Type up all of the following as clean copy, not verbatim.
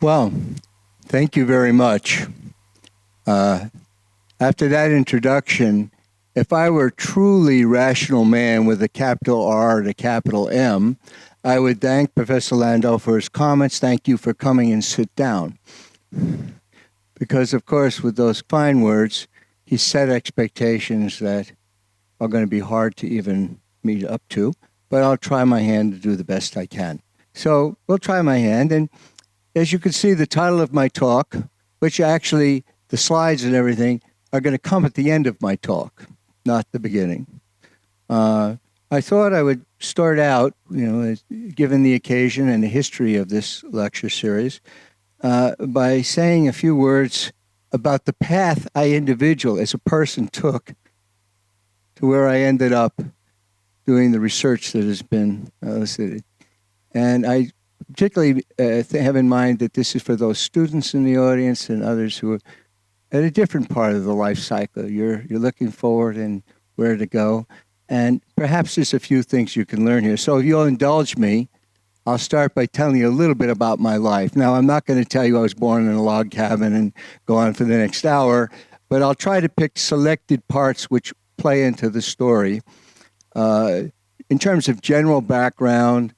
Well, thank you very much. After that introduction, if I were a truly rational man with a capital R and a capital M, I would thank Professor Landau for his comments. Thank you for coming and sit down. Because, of course, with those fine words, he set expectations that are going to be hard to even meet up to, but I'll try my hand to do the best I can. So we'll try my hand. And as you can see, the title of my talk, which actually the slides and everything are going to come at the end of my talk, not the beginning. I thought I would start out, given the occasion and the history of this lecture series, by saying a few words about the path I individual as a person took to where I ended up doing the research that has been elicited. And I particularly have in mind that this is for those students in the audience and others who are at a different part of the life cycle. You're looking forward and where to go. And perhaps there's a few things you can learn here. So if you'll indulge me, I'll start by telling you a little bit about my life. Now, I'm not going to tell you I was born in a log cabin and go on for the next hour, but I'll try to pick selected parts which play into the story. In terms of general background,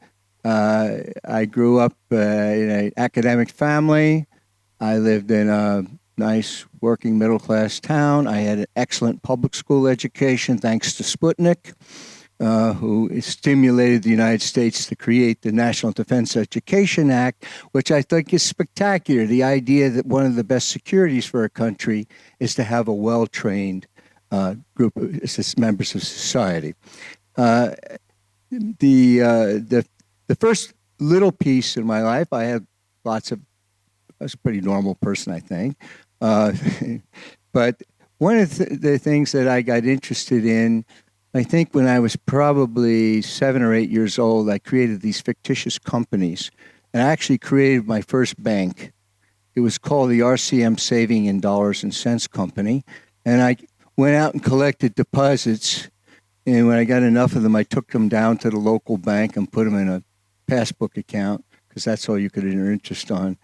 I grew up in an academic family. I lived in a nice working middle-class town. I had an excellent public school education thanks to Sputnik, who stimulated the United States to create the National Defense Education Act, which I think is spectacular. The idea that one of the best securities for a country is to have a well-trained group of members of society. The first little piece in my life, I was a pretty normal person, I think. But one of the things that I got interested in, I think when I was probably 7 or 8 years old, I created these fictitious companies. And I actually created my first bank. It was called the RCM Saving in Dollars and Cents Company. And I went out and collected deposits. And when I got enough of them, I took them down to the local bank and put them in a passbook account, because that's all you could earn interest on.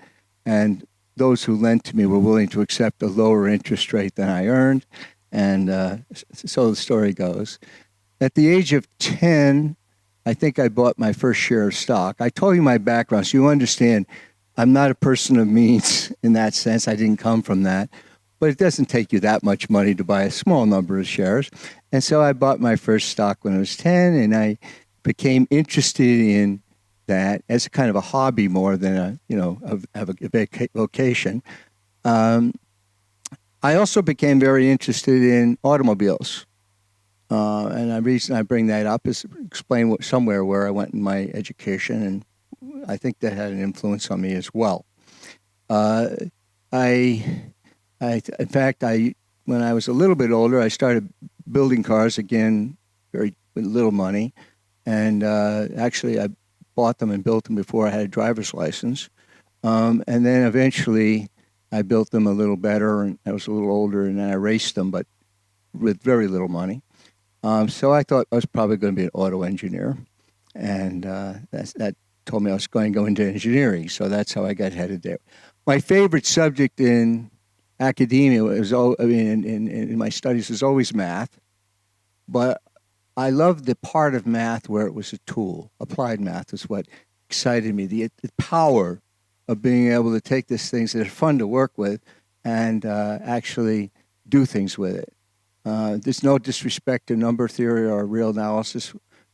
And those who lent to me were willing to accept a lower interest rate than I earned. And so the story goes. At the age of 10, I think I bought my first share of stock. I told you my background, so you understand I'm not a person of means in that sense. I didn't come from that. But it doesn't take you that much money to buy a small number of shares. And so I bought my first stock when I was 10, and I became interested in that as a kind of a hobby more than a vocation. I also became very interested in automobiles. And the reason I bring that up is to explain somewhere where I went in my education, and I think that had an influence on me as well. In fact, when I was a little bit older, I started building cars again, with little money. And actually, I bought them and built them before I had a driver's license. And then eventually, I built them a little better, and I was a little older, and then I raced them, but with very little money. So I thought I was probably going to be an auto engineer. And that told me I was going to go into engineering. So that's how I got headed there. My favorite subject in academia in my studies was always math. But I loved the part of math where it was a tool. Applied math is what excited me. The power of being able to take these things that are fun to work with and actually do things with it. There's no disrespect to number theory or real analysis,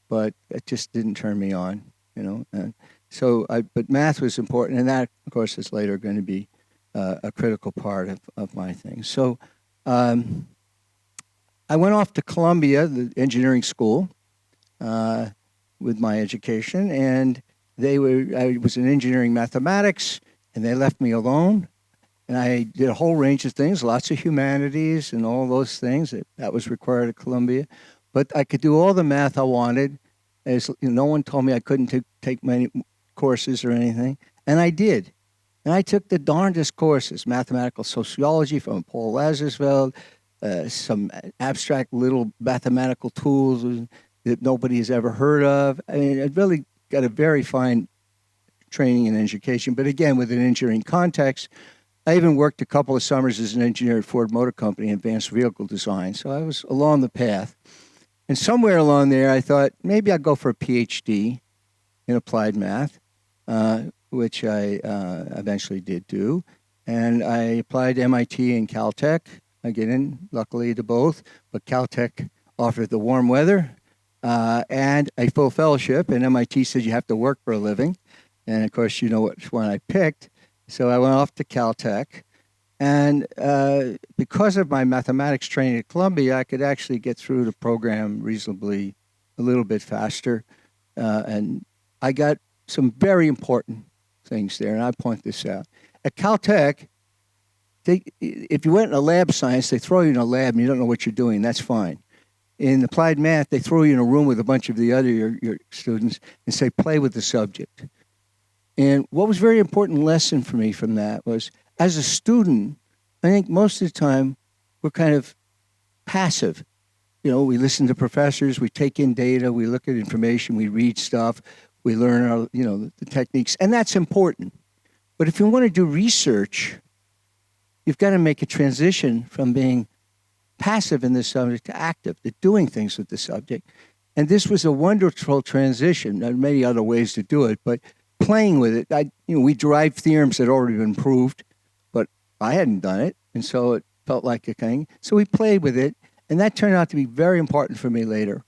but it just didn't turn me on, And but math was important, and that, of course, is later going to be a critical part of my thing. So I went off to Columbia, the engineering school, with my education, and I was in engineering mathematics, and they left me alone. And I did a whole range of things, lots of humanities and all those things that was required at Columbia. But I could do all the math I wanted. No one told me I couldn't take many courses or anything. And I did. And I took the darndest courses, mathematical sociology from Paul Lazarsfeld, some abstract little mathematical tools that nobody has ever heard of. I mean, I really got a very fine training and education, but again, with an engineering context. I even worked a couple of summers as an engineer at Ford Motor Company, advanced vehicle design. So I was along the path. And somewhere along there, I thought maybe I'll go for a PhD in applied math, which I eventually did do. And I applied to MIT and Caltech. I get in, luckily, to both. But Caltech offered the warm weather and a full fellowship. And MIT said you have to work for a living. And, of course, you know which one I picked. So I went off to Caltech. And because of my mathematics training at Columbia, I could actually get through the program reasonably a little bit faster. And I got some very important things there, and I point this out. At Caltech, if you went in a lab science, they throw you in a lab and you don't know what you're doing. That's fine. In applied math, they throw you in a room with a bunch of the other your students and say, play with the subject. And what was a very important lesson for me from that was, as a student, I think most of the time we're kind of passive. You know, we listen to professors, we take in data, we look at information, we read stuff, we learn our, the techniques, and that's important. But if you want to do research, you've got to make a transition from being passive in this subject to active, to doing things with the subject. And this was a wonderful transition. There are many other ways to do it, but playing with it, we derived theorems that had already been proved, but I hadn't done it, and so it felt like a thing. So we played with it, and that turned out to be very important for me later.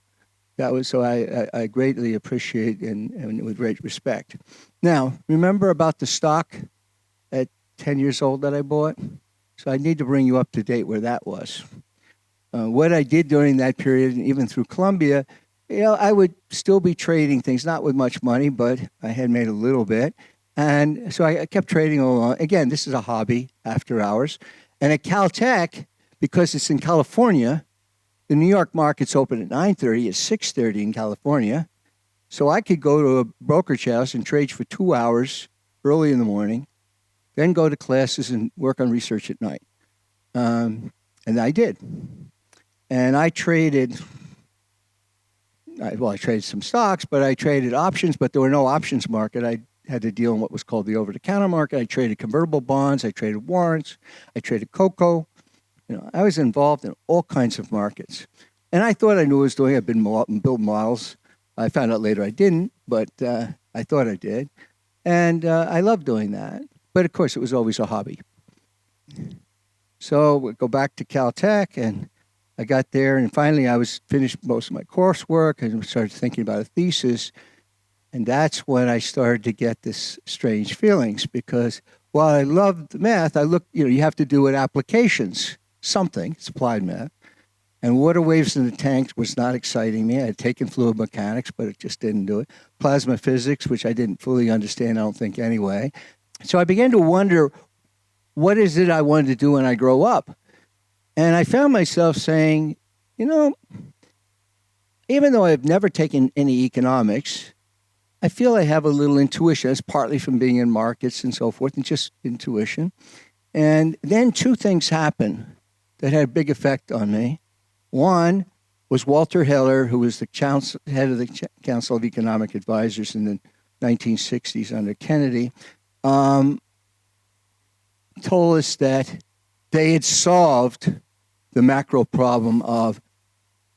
That was so I greatly appreciate and with great respect. Now, remember about the stock at 10 years old that I bought? So I need to bring you up to date where that was. What I did during that period, and even through Columbia, I would still be trading things, not with much money, but I had made a little bit. And so I kept trading along. Again, this is a hobby after hours. And at Caltech, because it's in California, the New York market's open at 9:30, it's 6:30 in California. So I could go to a brokerage house and trade for 2 hours early in the morning, then go to classes and work on research at night. And I did. And I traded some stocks, but I traded options, but there were no options market. I had to deal in what was called the over-the-counter market. I traded convertible bonds. I traded warrants. I traded cocoa. I was involved in all kinds of markets. And I thought I knew what I was doing. I'd been build models. I found out later I didn't, but I thought I did. And I loved doing that. But, of course, it was always a hobby. So we go back to Caltech, and I got there, and finally I was finished most of my coursework and started thinking about a thesis. And that's when I started to get this strange feelings, because while I loved math, I looked, you have to do it applications, something, it's applied math. And water waves in the tank was not exciting me. I had taken fluid mechanics, but it just didn't do it. Plasma physics, which I didn't fully understand, I don't think anyway. So I began to wonder, what is it I wanted to do when I grow up? And I found myself saying, even though I've never taken any economics, I feel I have a little intuition. It's partly from being in markets and so forth, and just intuition. And then two things happened that had a big effect on me. One was Walter Heller, who was the head of the Council of Economic Advisors in the 1960s under Kennedy, told us that they had solved the macro problem of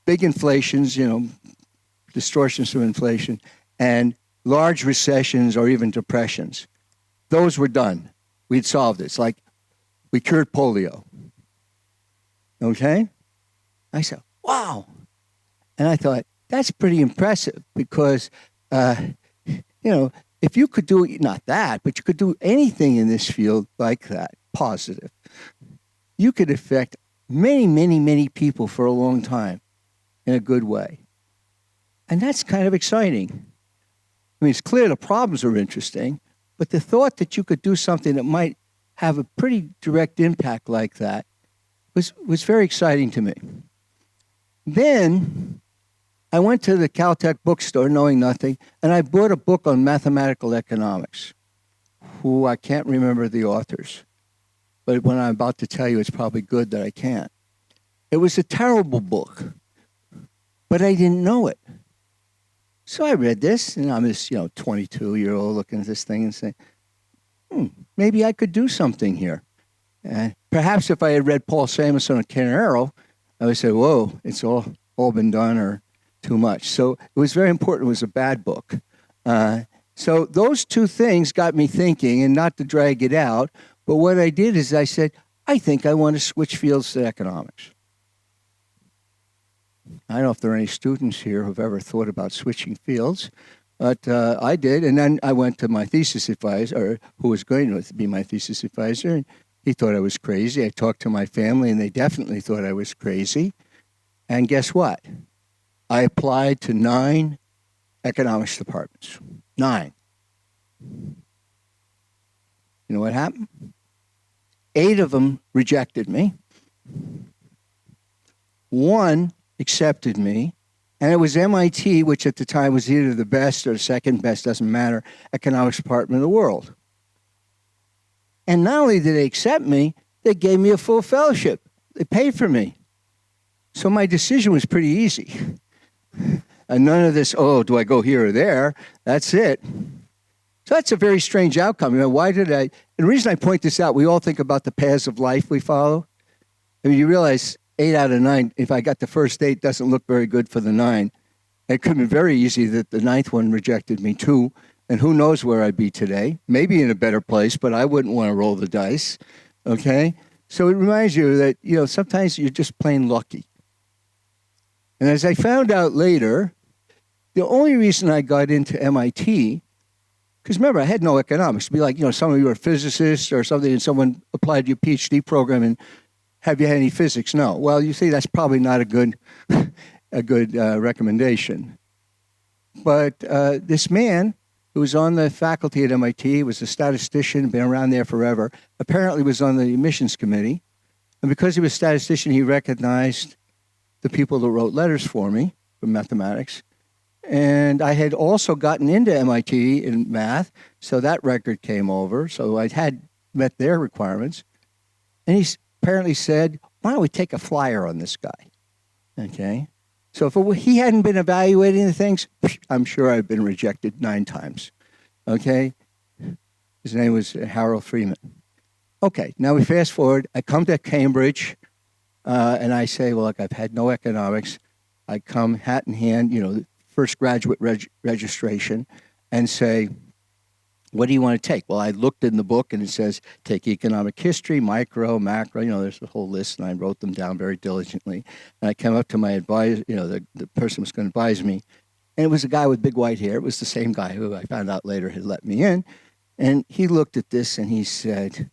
big inflations, distortions from inflation, and large recessions or even depressions. Those were done. We'd solved it. It's like we cured polio. Okay? I said, wow. And I thought, that's pretty impressive because, if you could do, not that, but you could do anything in this field like that, positive, you could affect many, many, many people for a long time in a good way. And that's kind of exciting. I mean, it's clear the problems are interesting, but the thought that you could do something that might have a pretty direct impact like that was very exciting to me. Then I went to the Caltech bookstore knowing nothing, and I bought a book on mathematical economics, who I can't remember the authors. But when I'm about to tell you, it's probably good that I can't. It was a terrible book, but I didn't know it. So I read this, and I'm this 22-year-old looking at this thing and saying, maybe I could do something here. And perhaps if I had read Paul Samuelson and Ken Arrow, I would say, whoa, it's all been done or too much. So it was very important. It was a bad book. So those two things got me thinking, and not to drag it out, but what I did is I said, I think I want to switch fields to economics. I don't know if there are any students here who've ever thought about switching fields, but I did. And then I went to my thesis advisor, or who was going to be my thesis advisor, and he thought I was crazy. I talked to my family, and they definitely thought I was crazy. And guess what? I applied to 9 economics departments. 9. You know what happened? 8 of them rejected me. 1 accepted me, and it was MIT, which at the time was either the best or the second best, doesn't matter, economics department in the world. And not only did they accept me, they gave me a full fellowship. They paid for me. So my decision was pretty easy. And none of this, oh, do I go here or there? That's it. So that's a very strange outcome. Why did I? And the reason I point this out, we all think about the paths of life we follow. I mean, you realize 8 out of 9, if I got the first 8, doesn't look very good for the 9. It could have been very easy that the 9th one rejected me too. And who knows where I'd be today? Maybe in a better place, but I wouldn't want to roll the dice. Okay? So it reminds you that, sometimes you're just plain lucky. And as I found out later, the only reason I got into MIT, because remember, I had no economics. It'd be like, some of you are physicists or something, and someone applied to your PhD program, and have you had any physics? No. Well, you see, that's probably not a good recommendation. But this man who was on the faculty at MIT, was a statistician, been around there forever, apparently was on the admissions committee. And because he was a statistician, he recognized the people that wrote letters for me from mathematics. And I had also gotten into MIT in math, so that record came over. So I had met their requirements. And he apparently said, why don't we take a flyer on this guy? Okay. So if he hadn't been evaluating the things, I'm sure I'd been rejected 9 times. Okay. His name was Harold Freeman. Okay. Now we fast forward. I come to Cambridge, and I say, well, look, I've had no economics. I come hat in hand, first graduate registration, and say, what do you want to take? Well, I looked in the book, and it says, take economic history, micro, macro. There's a whole list, and I wrote them down very diligently. And I came up to my advisor, the person who was going to advise me, and it was a guy with big white hair. It was the same guy who I found out later had let me in. And he looked at this, and he said,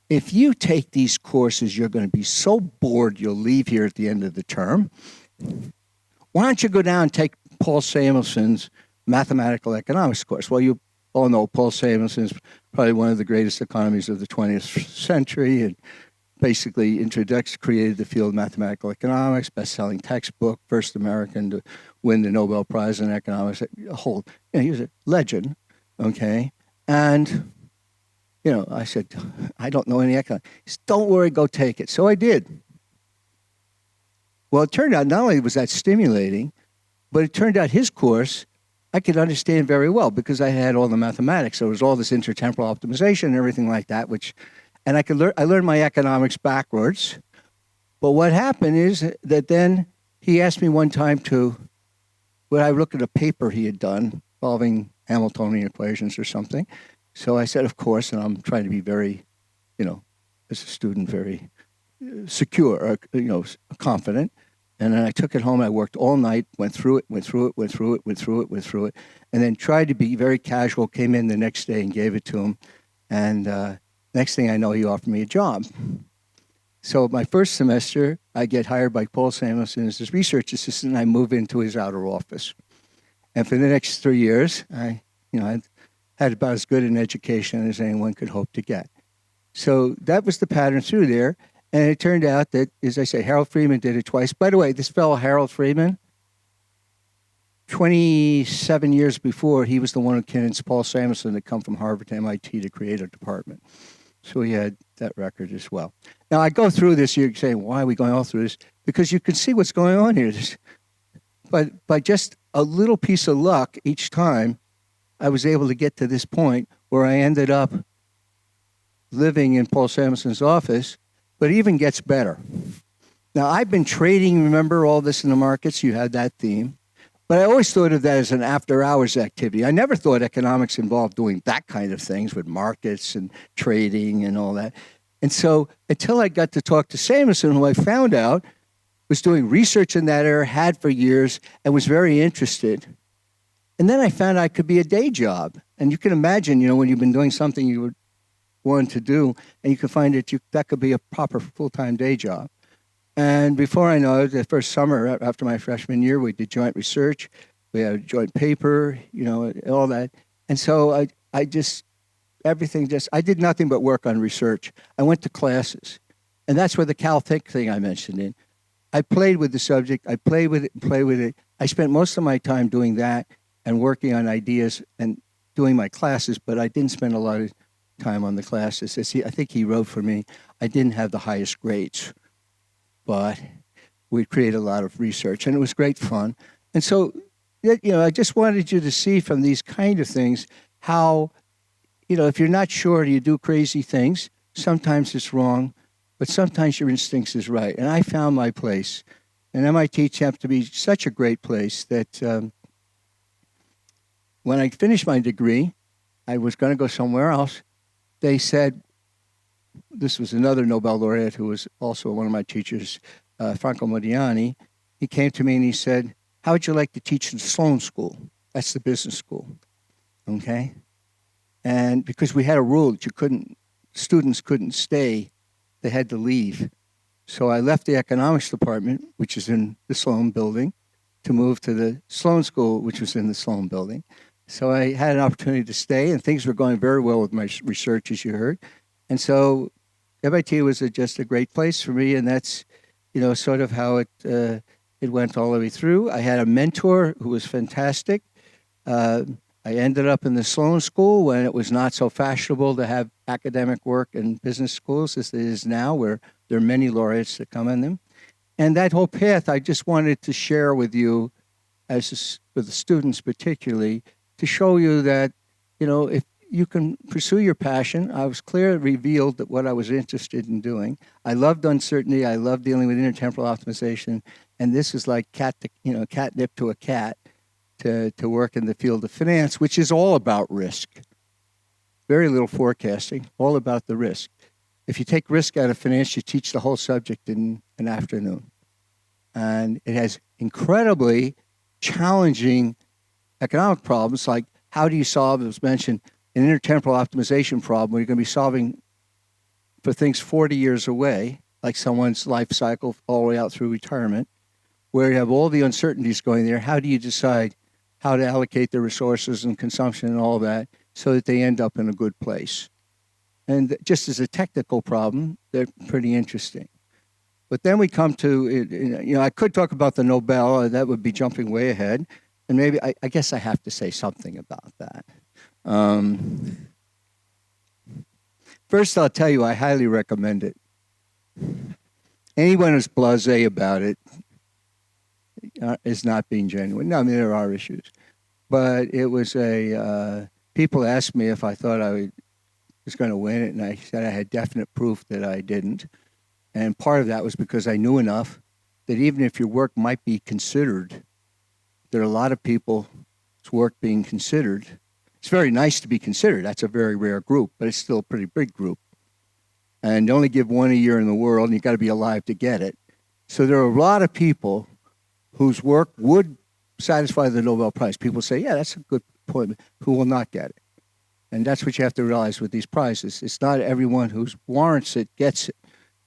if you take these courses, you're going to be so bored you'll leave here at the end of the term. Why don't you go down and take Paul Samuelson's mathematical economics course? Well, you all know Paul Samuelson is probably one of the greatest economies of the 20th century, and basically created the field of mathematical economics, best-selling textbook, first American to win the Nobel Prize in economics. He was a legend, okay? And, I said, I don't know any economics. He said, don't worry, go take it. So I did. Well, it turned out not only was that stimulating, but it turned out his course I could understand very well because I had all the mathematics. So it was all this intertemporal optimization and everything like that, and I learned my economics backwards. But what happened is that then he asked me one time would I look at a paper he had done involving Hamiltonian equations or something. So I said, of course, and I'm trying to be very, as a student, very secure, confident. And then I took it home. I worked all night, went through it, and then tried to be very casual, came in the next day and gave it to him. And next thing I know, he offered me a job. So my first semester, I get hired by Paul Samuelson as his research assistant, and I move into his outer office. And for the next 3 years, I had about as good an education as anyone could hope to get. So that was the pattern through there. And it turned out that, as I say, Harold Freeman did it twice. By the way, this fellow, Harold Freeman, 27 years before, he was the one who convinced Paul Samuelson to come from Harvard to MIT to create a department. So he had that record as well. Now, I go through this, you're saying, why are we going all through this? Because you can see what's going on here. But by just a little piece of luck each time I was able to get to this point where I ended up living in Paul Samson's office, but it even gets better. Now, I've been trading, remember all this in the markets? You had that theme. But I always thought of that as an after-hours activity. I never thought economics involved doing that kind of things with markets and trading and all that. And so until I got to talk to Samuelson, who I found out was doing research in that area, had for years, and was very interested. And then I found I could be a day job. And you can imagine, when you've been doing something you were wanting to do, and you can find that could be a proper full-time day job. And before I know it, the first summer after my freshman year, we did joint research. We had a joint paper, all that. And so I did nothing but work on research. I went to classes. And that's where the Caltech thing I mentioned in. I played with the subject. I played with it. I spent most of my time doing that and working on ideas and doing my classes, but I didn't spend a lot of time on the classes. I think he wrote for me, I didn't have the highest grades, but we created a lot of research, and it was great fun. And so, I just wanted you to see from these kind of things how, if you're not sure, you do crazy things. Sometimes it's wrong, but sometimes your instincts is right. And I found my place. And MIT turned out to be such a great place that when I finished my degree, I was going to go somewhere else. They said, this was another Nobel laureate who was also one of my teachers, Franco Modiani. He came to me and he said, how would you like to teach in Sloan School? That's the business school, okay? And because we had a rule that students couldn't stay, they had to leave. So I left the economics department, which is in the Sloan building, to move to the Sloan School, which was in the Sloan building. So I had an opportunity to stay, and things were going very well with my research, as you heard. And so MIT was just a great place for me, and that's, sort of how it went all the way through. I had a mentor who was fantastic. I ended up in the Sloan School when it was not so fashionable to have academic work in business schools as it is now, where there are many laureates that come in them. And that whole path, I just wanted to share with you, with the students particularly, to show you that, if you can pursue your passion. I was clearly revealed that what I was interested in doing. I loved uncertainty. I loved dealing with intertemporal optimization. And this is like catnip to a cat to work in the field of finance, which is all about risk. Very little forecasting, all about the risk. If you take risk out of finance, you teach the whole subject in an afternoon. And it has incredibly challenging economic problems, like how do you solve, as mentioned, an intertemporal optimization problem where you're going to be solving for things 40 years away, like someone's life cycle all the way out through retirement, where you have all the uncertainties going there. How do you decide how to allocate the resources and consumption and all that so that they end up in a good place? And just as a technical problem, they're pretty interesting. But then we come to, I could talk about the Nobel. That would be jumping way ahead. And maybe, I guess I have to say something about that. First, I'll tell you, I highly recommend it. Anyone who's blasé about it is not being genuine. No, I mean, there are issues. But it was people asked me if I thought I was going to win it, and I said I had definite proof that I didn't. And part of that was because I knew enough that even if your work might be considered, there are a lot of people's work being considered. It's very nice to be considered. That's a very rare group, but it's still a pretty big group. And you only give one a year in the world, and you've got to be alive to get it. So there are a lot of people whose work would satisfy the Nobel Prize. People say, yeah, that's a good point, who will not get it. And that's what you have to realize with these prizes. It's not everyone who warrants it gets it.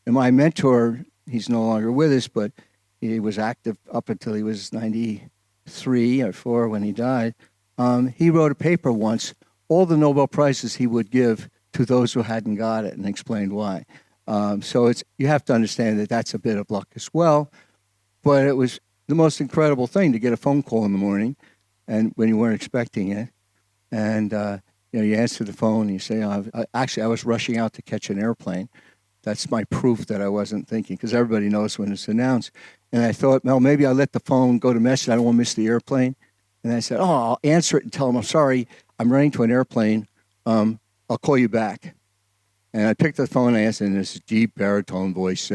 And my mentor, he's no longer with us, but he was active up until he was 93 or 4 when he died. He wrote a paper once, all the Nobel Prizes he would give to those who hadn't got it, and explained why. So you have to understand that that's a bit of luck as well. But it was the most incredible thing to get a phone call in the morning, and when you weren't expecting it, and you answer the phone and you say, actually, I was rushing out to catch an airplane. That's my proof that I wasn't thinking, because everybody knows when it's announced. And I thought, well, maybe I'll let the phone go to message. I don't want to miss the airplane. And I said, I'll answer it and tell him, I'm sorry, I'm running to an airplane. I'll call you back. And I picked up the phone and I answered, and this deep baritone voice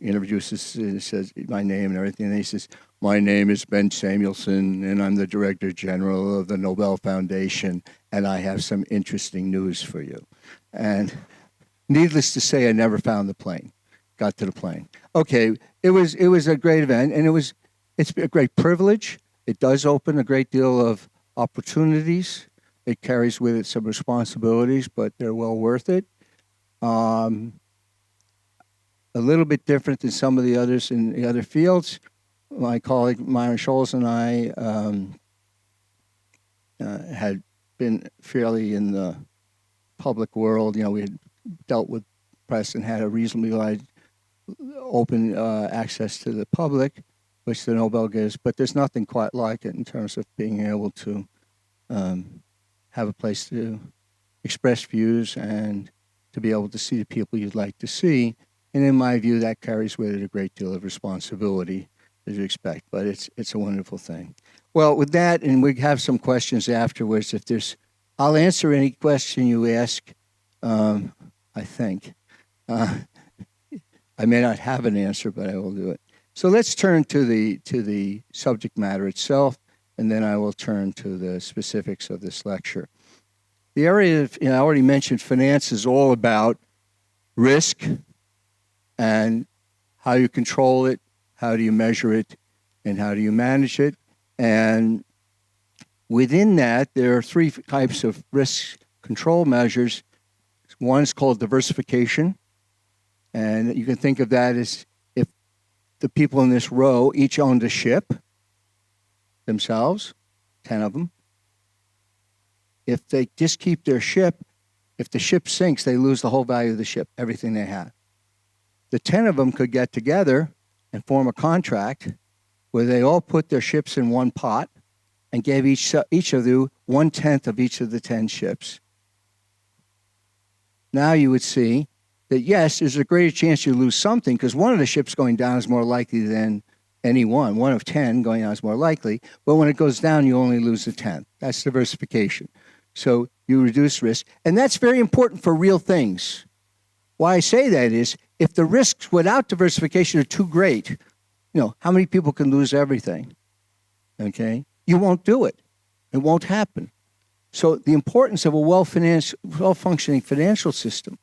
introduces and says my name and everything. And he says, my name is Ben Samuelson, and I'm the Director General of the Nobel Foundation, and I have some interesting news for you. And needless to say, I never found the plane. Got to the plane. Okay, it was a great event, and it's a great privilege. It does open a great deal of opportunities. It carries with it some responsibilities, but they're well worth it. A little bit different than some of the others in the other fields. My colleague Myron Scholes and I had been fairly in the public world. We had dealt with press and had a reasonably wide open access to the public, which the Nobel gives, but there's nothing quite like it in terms of being able to have a place to express views and to be able to see the people you'd like to see. And in my view, that carries with it a great deal of responsibility, as you expect, but it's a wonderful thing. Well, with that, and we have some questions afterwards. I'll answer any question you ask, I think. I may not have an answer, but I will do it. So let's turn to the subject matter itself, and then I will turn to the specifics of this lecture. The area of, I already mentioned finance is all about risk and how you control it, how do you measure it, and how do you manage it. And within that, there are three types of risk control measures. One is called diversification, and you can think of that as if the people in this row each owned a ship themselves, 10 of them. If they just keep their ship, if the ship sinks, they lose the whole value of the ship, everything they have. The 10 of them could get together and form a contract where they all put their ships in one pot and gave each of you 1/10 of each of the 10 ships. Now you would see that, yes, there's a greater chance you lose something because one of the ships going down is more likely than any one. One of 10 going down is more likely, but when it goes down, you only lose a 10th. That's diversification. So you reduce risk, and that's very important for real things. Why I say that is, if the risks without diversification are too great, how many people can lose everything? Okay? You won't do it. It won't happen. So the importance of a well-functioning financial system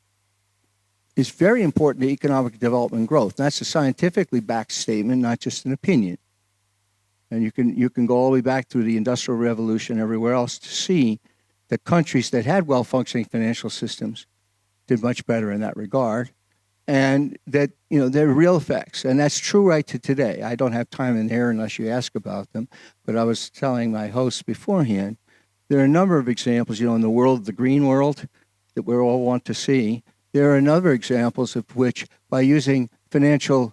is very important to economic development and growth. That's a scientifically backed statement, not just an opinion. And you can go all the way back through the Industrial Revolution and everywhere else to see that countries that had well-functioning financial systems did much better in that regard. And that, there are real effects. And that's true right to today. I don't have time in here unless you ask about them. But I was telling my hosts beforehand, there are a number of examples, in the world, the green world, that we all want to see. There are another examples of which, by using financial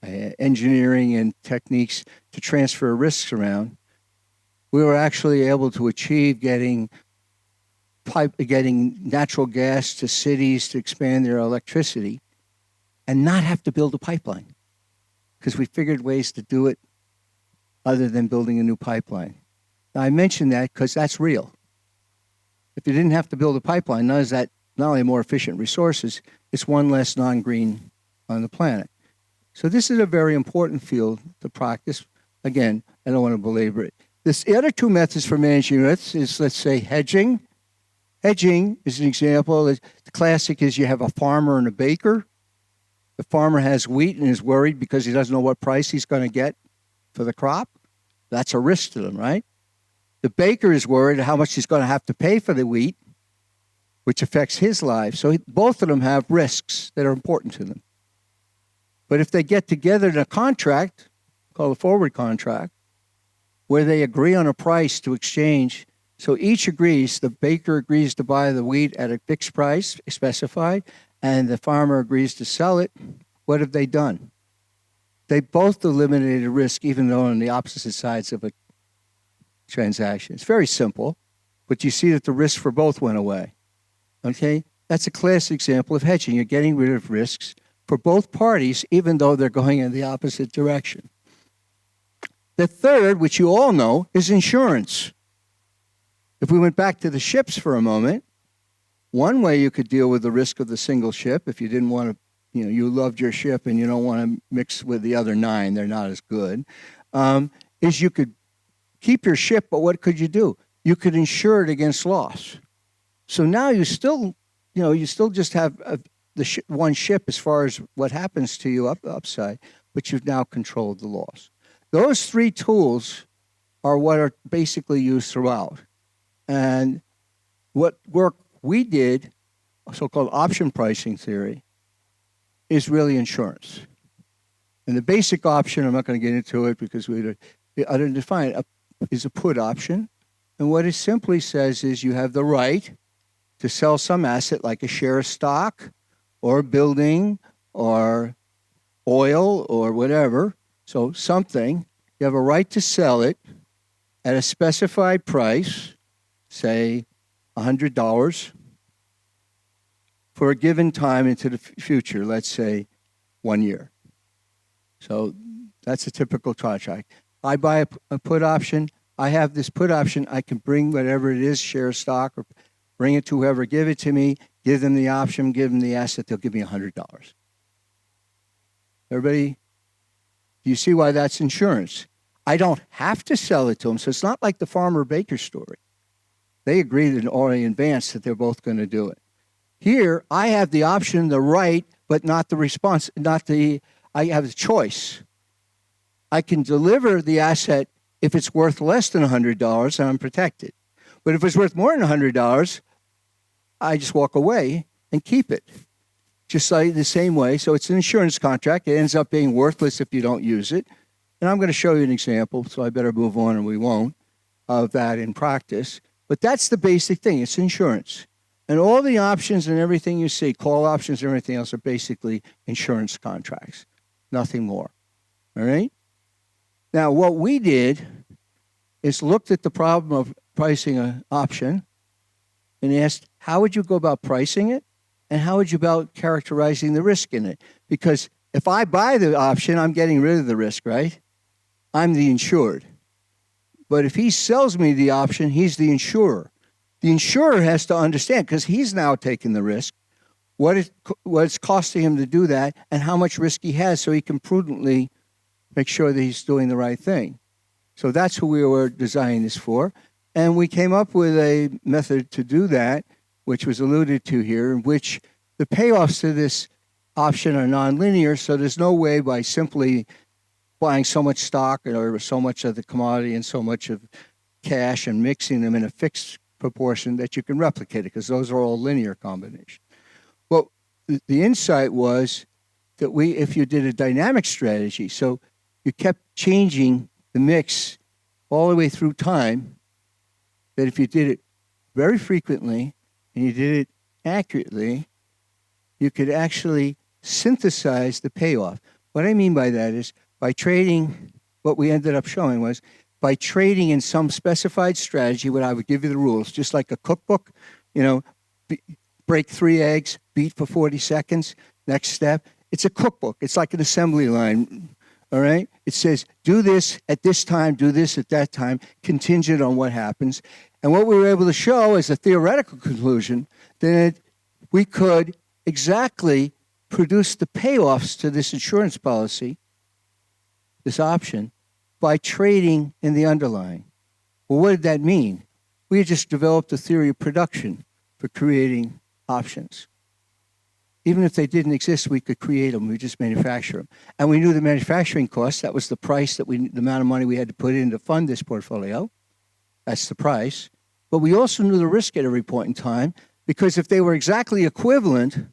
engineering and techniques to transfer risks around, we were actually able to achieve getting natural gas to cities to expand their electricity and not have to build a pipeline, because we figured ways to do it other than building a new pipeline. Now, I mention that because that's real. If you didn't have to build a pipeline, not only more efficient resources, it's one less non-green on the planet. So this is a very important field to practice. Again, I don't want to belabor it. The other two methods for managing risks is, let's say, hedging. Hedging is an example. The classic is you have a farmer and a baker. The farmer has wheat and is worried because he doesn't know what price he's going to get for the crop. That's a risk to them, right? The baker is worried how much he's going to have to pay for the wheat, which affects his life. So both of them have risks that are important to them. But if they get together in a contract, called a forward contract, where they agree on a price to exchange, so each agrees, the baker agrees to buy the wheat at a fixed price, specified, and the farmer agrees to sell it, what have they done? They both eliminated risk, even though on the opposite sides of a transaction. It's very simple, but you see that the risk for both went away. Okay? That's a classic example of hedging. You're getting rid of risks for both parties, even though they're going in the opposite direction. The third, which you all know, is insurance. If we went back to the ships for a moment, one way you could deal with the risk of the single ship, if you didn't want to, you loved your ship and you don't want to mix with the other 9, they're not as good, is you could keep your ship, but what could you do? You could insure it against loss. So now you still just have one ship as far as what happens to you upside, but you've now controlled the loss. Those 3 tools are what are basically used throughout. And what work we did, so-called option pricing theory, is really insurance. And the basic option, I'm not going to get into it because I didn't define it, is a put option. And what it simply says is you have the right to sell some asset like a share of stock or a building or oil or whatever. So something, you have a right to sell it at a specified price, say $100, for a given time into the future, let's say 1 year. So that's a typical contract. I buy a put option. I have this put option. I can bring whatever it is, share stock, or bring it to whoever, give it to me, give them the option, give them the asset, they'll give me $100. Everybody, do you see why that's insurance? I don't have to sell it to them, so it's not like the farmer baker story. They agreed already in advance that they're both going to do it. Here, I have the option, the right, but not the response, I have the choice. I can deliver the asset if it's worth less than $100 and I'm protected. But if it's worth more than $100, I just walk away and keep it. Just like the same way. So it's an insurance contract. It ends up being worthless if you don't use it. And I'm going to show you an example, so I better move on, and we won't, of that in practice. But that's the basic thing. It's insurance. And all the options and everything you see, call options and everything else, are basically insurance contracts. Nothing more. All right? Now, what we did is looked at the problem of pricing an option and asked, how would you go about pricing it? And how would you go about characterizing the risk in it? Because if I buy the option, I'm getting rid of the risk, right? I'm the insured. But if he sells me the option, he's the insurer. The insurer has to understand, because he's now taking the risk, what it's costing him to do that and how much risk he has, so he can prudently make sure that he's doing the right thing. So that's who we were designing this for. And we came up with a method to do that, which was alluded to here, in which the payoffs to this option are nonlinear, so there's no way by simply buying so much stock or so much of the commodity and so much of cash and mixing them in a fixed proportion that you can replicate it, because those are all linear combinations. Well, the insight was that if you did a dynamic strategy, so you kept changing the mix all the way through time, that if you did it very frequently and you did it accurately, you could actually synthesize the payoff. What I mean by that is by trading, what we ended up showing was by trading in some specified strategy, what I would give you the rules, just like a cookbook, break 3 eggs, beat for 40 seconds, next step. It's a cookbook. It's like an assembly line, all right? It says, do this at this time, do this at that time, contingent on what happens. And what we were able to show as a theoretical conclusion, that we could exactly produce the payoffs to this insurance policy, this option, by trading in the underlying. Well, what did that mean? We had just developed a theory of production for creating options. Even if they didn't exist, we could create them. We just manufacture them. And we knew the manufacturing cost. That was the price, the amount of money we had to put in to fund this portfolio. That's the price. But we also knew the risk at every point in time, because if they were exactly equivalent,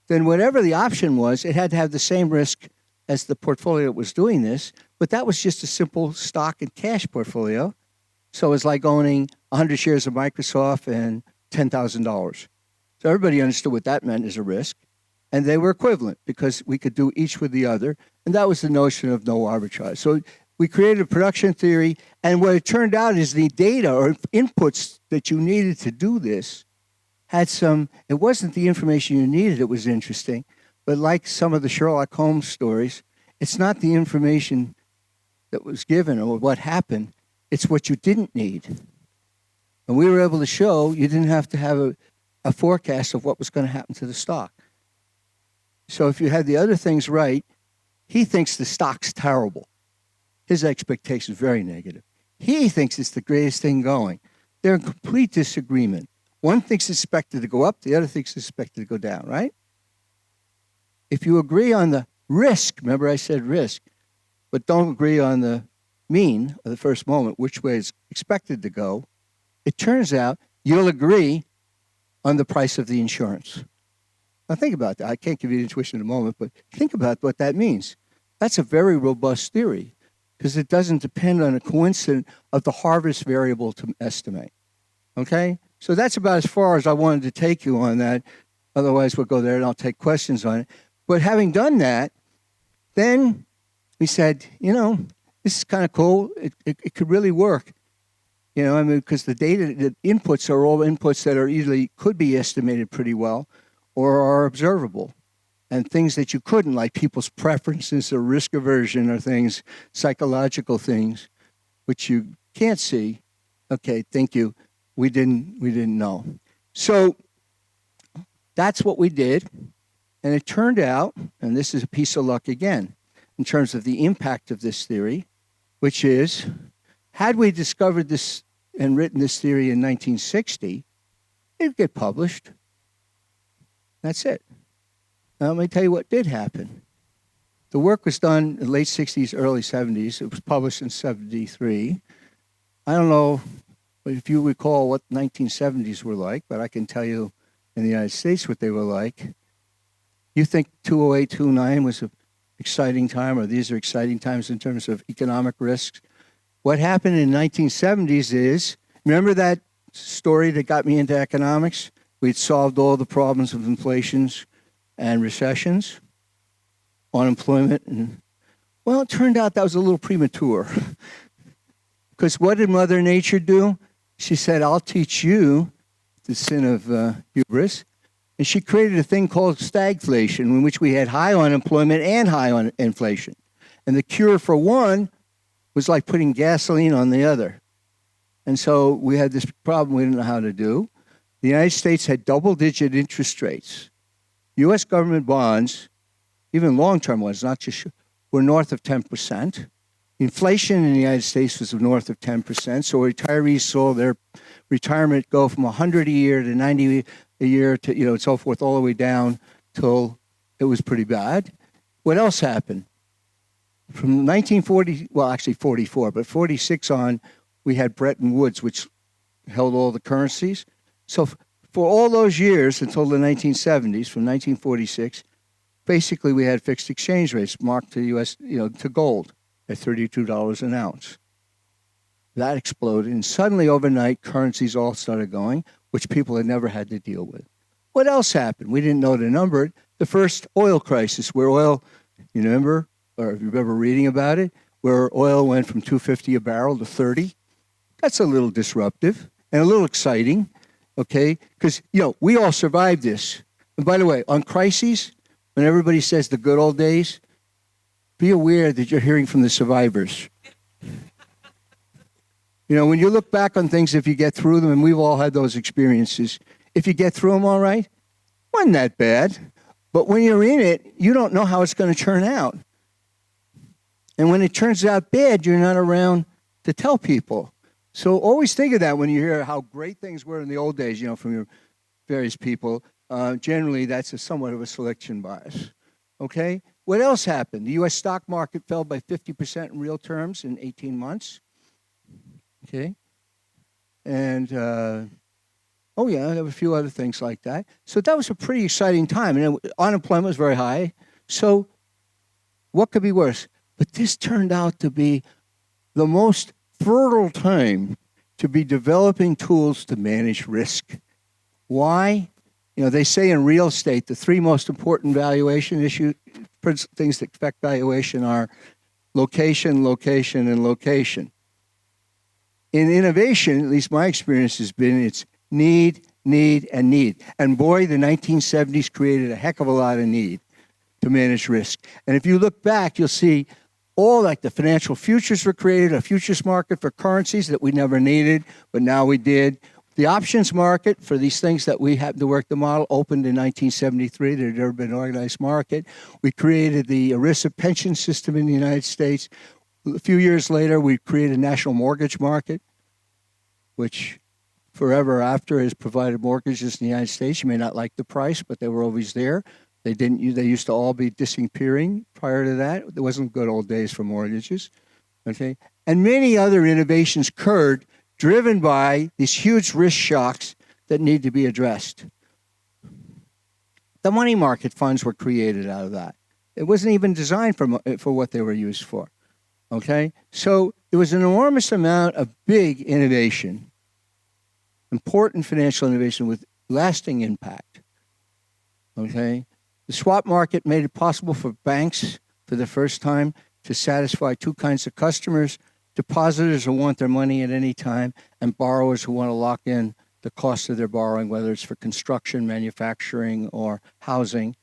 then whatever the option was, it had to have the same risk as the portfolio that was doing this. But that was just a simple stock and cash portfolio. So it was like owning 100 shares of Microsoft and $10,000. So everybody understood what that meant as a risk. And they were equivalent because we could do each with the other. And that was the notion of no arbitrage. So we created a production theory. And what it turned out is the data or inputs that you needed to do this had some, it wasn't the information you needed that was interesting, but like some of the Sherlock Holmes stories, it's not the information that was given or what happened. It's what you didn't need. And we were able to show you didn't have to have a forecast of what was going to happen to the stock. So if you had the other things right, he thinks the stock's terrible. His expectation is very negative. He thinks it's the greatest thing going. They're in complete disagreement. One thinks it's expected to go up, the other thinks it's expected to go down, right? If you agree on the risk, remember I said risk, but don't agree on the mean of the first moment, which way it's expected to go, it turns out you'll agree on the price of the insurance. Now think about that. I can't give you the intuition in a moment, but think about what that means. That's a very robust theory because it doesn't depend on a coincidence of the harvest variable to estimate. Okay? So that's about as far as I wanted to take you on that. Otherwise, we'll go there and I'll take questions on it. But having done that, then we said, this is kind of cool. It could really work. Because the data, the inputs are all inputs that are easily could be estimated pretty well or are observable. And things that you couldn't, like people's preferences or risk aversion or things, psychological things, which you can't see. Okay, thank you. We didn't know. So that's what we did. And it turned out, and this is a piece of luck again, in terms of the impact of this theory, which is, had we discovered this and written this theory in 1960, it'd get published. That's it. Now, let me tell you what did happen. The work was done in the late 60s, early 70s. It was published in 73. I don't know if you recall what 1970s were like, but I can tell you in the United States what they were like. You think 2008, 2009 was an exciting time, or these are exciting times in terms of economic risks? What happened in the 1970s is, remember that story that got me into economics? We'd solved all the problems of inflations and recessions, unemployment. Well, it turned out that was a little premature. Because what did Mother Nature do? She said, I'll teach you the sin of hubris. And she created a thing called stagflation, in which we had high unemployment and high inflation. And the cure for one was like putting gasoline on the other. And so we had this problem we didn't know how to do. The United States had double-digit interest rates. U.S. government bonds, even long-term ones, not just were north of 10%. Inflation in the United States was north of 10%. So retirees saw their retirement go from 100 a year to 90 a year to, and so forth, all the way down till it was pretty bad. What else happened? From 1940, well, actually 44, but 46 on, we had Bretton Woods, which held all the currencies. So for all those years until the 1970s, from 1946, basically we had fixed exchange rates marked to U.S., to gold at $32 an ounce. That exploded, and suddenly overnight, currencies all started going, which people had never had to deal with. What else happened? We didn't know the number. The first oil crisis, where oil, you remember, or if you remember reading about it, where oil went from $2.50 a barrel to $30. That's a little disruptive and a little exciting, okay? Because, we all survived this. And by the way, on crises, when everybody says the good old days, be aware that you're hearing from the survivors. When you look back on things, if you get through them, and we've all had those experiences, if you get through them all right, wasn't that bad. But when you're in it, you don't know how it's going to turn out. And when it turns out bad, you're not around to tell people. So always think of that when you hear how great things were in the old days, from your various people. Generally, that's somewhat of a selection bias. Okay? What else happened? The U.S. stock market fell by 50% in real terms in 18 months. Okay? And, there were a few other things like that. So that was a pretty exciting time. And unemployment was very high. So what could be worse? But this turned out to be the most fertile time to be developing tools to manage risk. Why? They say in real estate, the three most important valuation issues, things that affect valuation are location, location, and location. In innovation, at least my experience has been, it's need, need, and need. And boy, the 1970s created a heck of a lot of need to manage risk. And if you look back, you'll see all like the financial futures were created, a futures market for currencies that we never needed, but now we did. The options market for these things that we have to work the model opened in 1973. There had never been an organized market. We created the ERISA pension system in the United States. A few years later, we created a national mortgage market, which forever after has provided mortgages in the United States. You may not like the price, but they were always there. They used to all be disappearing prior to that. It wasn't good old days for mortgages. Okay. And many other innovations occurred driven by these huge risk shocks that need to be addressed. The money market funds were created out of that. It wasn't even designed for what they were used for. Okay? So there was an enormous amount of big innovation, important financial innovation with lasting impact. Okay? The swap market made it possible for banks for the first time to satisfy two kinds of customers: depositors who want their money at any time, and borrowers who want to lock in the cost of their borrowing, whether it's for construction, manufacturing, or housing.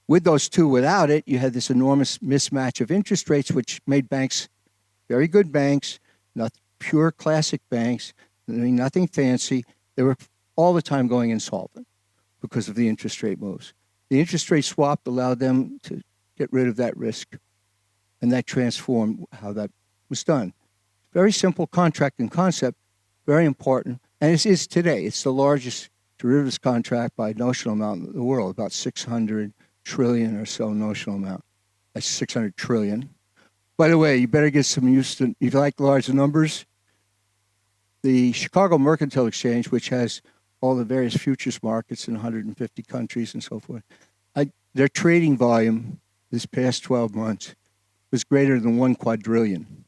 With those two, without it, you had this enormous mismatch of interest rates, which made banks very good banks, not pure classic banks, nothing fancy. They were all the time going insolvent because of the interest rate moves. The interest rate swap allowed them to get rid of that risk, and that transformed how that was done. Very simple contracting concept, very important, and it is today. It's the largest derivatives contract by notional amount in the world, about 600 trillion or so notional amount. That's 600 trillion. By the way, you better get some used to, if you like large numbers, the Chicago Mercantile Exchange, which has all the various futures markets in 150 countries and so forth, their trading volume this past 12 months was greater than 1 quadrillion.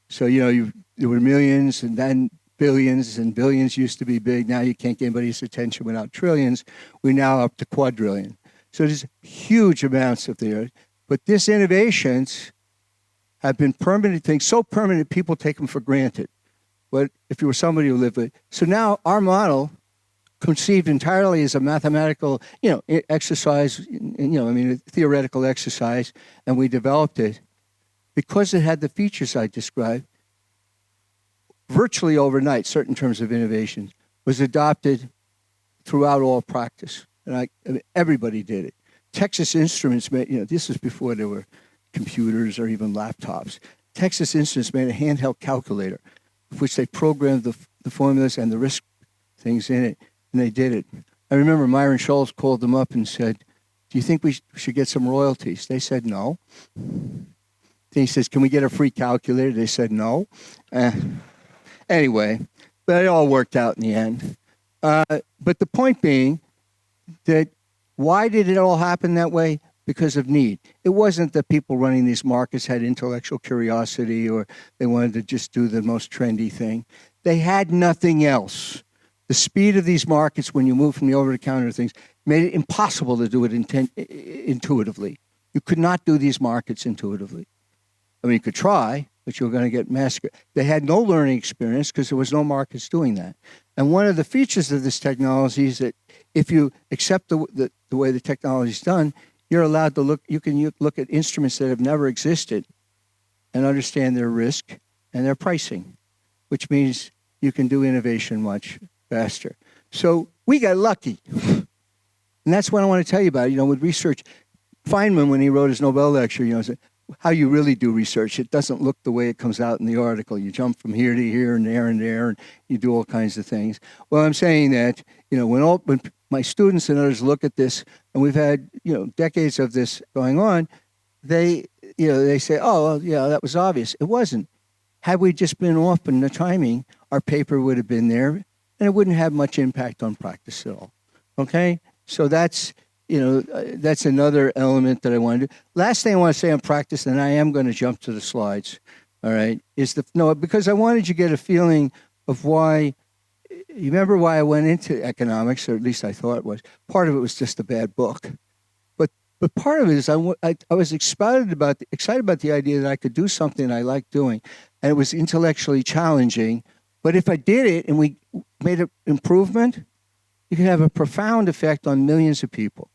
So, there were millions and then billions, and billions used to be big. Now you can't get anybody's attention without trillions. We're now up to quadrillion. So there's huge amounts of there. But these innovations have been permanent things, so permanent people take them for granted. But if you were somebody who lived with it. So now our model, conceived entirely as a mathematical, exercise, a theoretical exercise, and we developed it because it had the features I described. Virtually overnight, certain terms of innovation was adopted throughout all practice, and everybody did it. Texas Instruments made, this was before there were computers or even laptops. Texas Instruments made a handheld calculator, which they programmed the formulas and the risk things in it, and they did it. I remember Myron Scholes called them up and said, "Do you think we should get some royalties?" They said no. Then he says, "Can we get a free calculator?" They said no. Anyway, but it all worked out in the end. But the point being that why did it all happen that way? Because of need. It wasn't that people running these markets had intellectual curiosity or they wanted to just do the most trendy thing. They had nothing else. The speed of these markets when you move from the over-the-counter things made it impossible to do it intuitively. You could not do these markets intuitively. I mean, you could try, but you were going to get massacred. They had no learning experience because there was no markets doing that. And one of the features of this technology is that if you accept the way the technology is done, you're allowed to look at instruments that have never existed and understand their risk and their pricing, which means you can do innovation much faster. So we got lucky. And that's what I want to tell you about. With research, Feynman, when he wrote his Nobel lecture, said, how you really do research. It doesn't look the way it comes out in the article. You jump from here to here and there, and you do all kinds of things. Well, I'm saying that, when my students and others look at this, and we've had, decades of this going on, they say, oh, well, yeah, that was obvious. It wasn't. Had we just been off in the timing, our paper would have been there, and it wouldn't have much impact on practice at all. Okay? So that's another element that I want to do. Last thing I want to say on practice, and I am going to jump to the slides, all right, because I wanted you to get a feeling of why. You remember why I went into economics, or at least I thought it was. Part of it was just a bad book. But part of it is I was excited about the idea that I could do something I liked doing, and it was intellectually challenging. But if I did it and we made an improvement, you can have a profound effect on millions of people.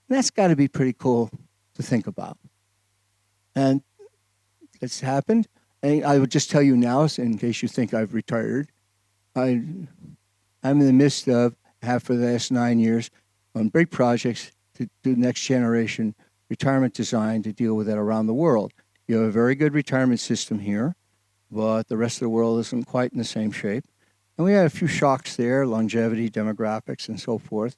And that's got to be pretty cool to think about. And that's happened. And I would just tell you now, in case you think I've retired, I'm in the midst of, have for the last 9 years, on big projects to do next generation retirement design to deal with that around the world. You have a very good retirement system here, but the rest of the world isn't quite in the same shape. And we had a few shocks there, longevity, demographics, and so forth.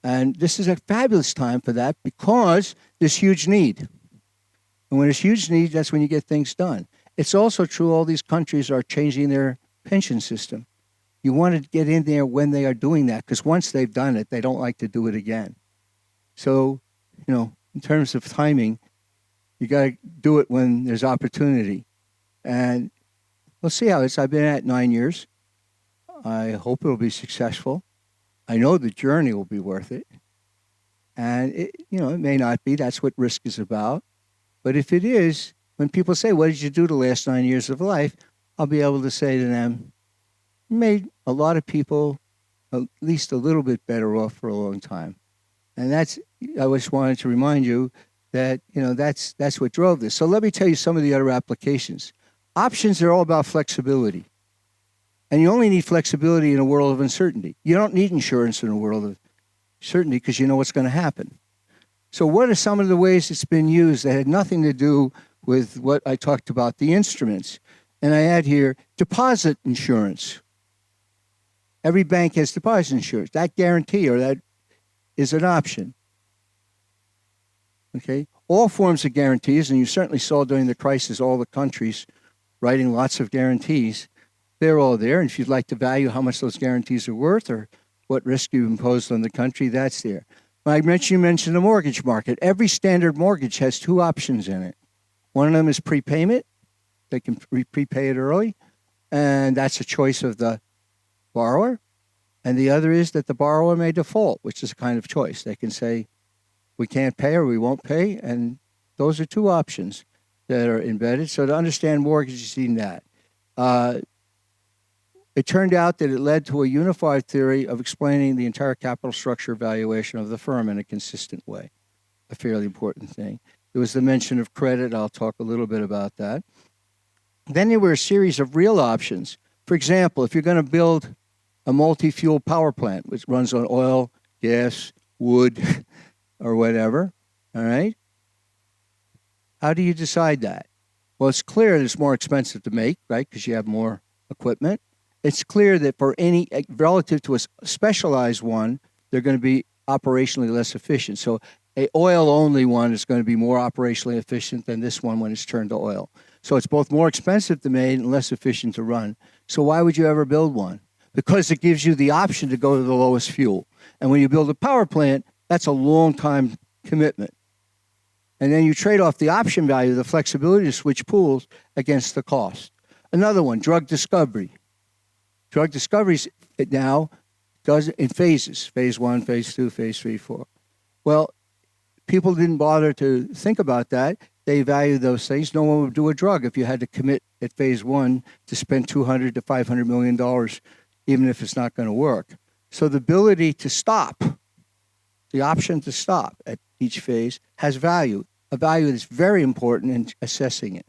And this is a fabulous time for that because there's huge need. And when there's huge need, that's when you get things done. It's also true all these countries are changing their pension system. You want to get in there when they are doing that, because once they've done it, they don't like to do it again. So, in terms of timing, you got to do it when there's opportunity. And we'll see how it's. I've been at 9 years. I hope it'll be successful. I know the journey will be worth it. And it may not be. That's what risk is about. But if it is, when people say, what did you do the last 9 years of life? I'll be able to say to them, made a lot of people at least a little bit better off for a long time. And I just wanted to remind you that, that's what drove this. So let me tell you some of the other applications. Options are all about flexibility. And you only need flexibility in a world of uncertainty. You don't need insurance in a world of certainty because you know what's going to happen. So what are some of the ways it's been used that had nothing to do with what I talked about, the instruments? And I add here, deposit insurance. Every bank has deposit insurance. That guarantee or that is an option. Okay? All forms of guarantees, and you certainly saw during the crisis all the countries writing lots of guarantees. They're all there. And if you'd like to value how much those guarantees are worth or what risk you've imposed on the country, that's there. You mentioned the mortgage market. Every standard mortgage has two options in it. One of them is prepayment. They can prepay it early, and that's a choice of the borrower. And the other is that the borrower may default, which is a kind of choice. They can say, we can't pay or we won't pay, and those are two options that are embedded. So to understand mortgages, you need that. It turned out that it led to a unified theory of explaining the entire capital structure valuation of the firm in a consistent way, a fairly important thing. There was the mention of credit. I'll talk a little bit about that. Then there were a series of real options. For example, if you're going to build a multi-fuel power plant, which runs on oil, gas, wood, or whatever, all right? How do you decide that? Well, it's clear that it's more expensive to make, right, because you have more equipment. It's clear that for any, relative to a specialized one, they're going to be operationally less efficient. So a oil-only one is going to be more operationally efficient than this one when it's turned to oil. So it's both more expensive to make and less efficient to run. So why would you ever build one? Because it gives you the option to go to the lowest fuel. And when you build a power plant, that's a long-time commitment. And then you trade off the option value, the flexibility to switch pools against the cost. Another one, drug discovery. Drug discovery now does it in phases, phase 1, phase 2, phase 3, 4. Well, people didn't bother to think about that. They value those things. No one would do a drug if you had to commit at phase 1 to spend $200 to $500 million, even if it's not going to work. So the ability to stop, the option to stop at each phase has value, a value that's very important in assessing it.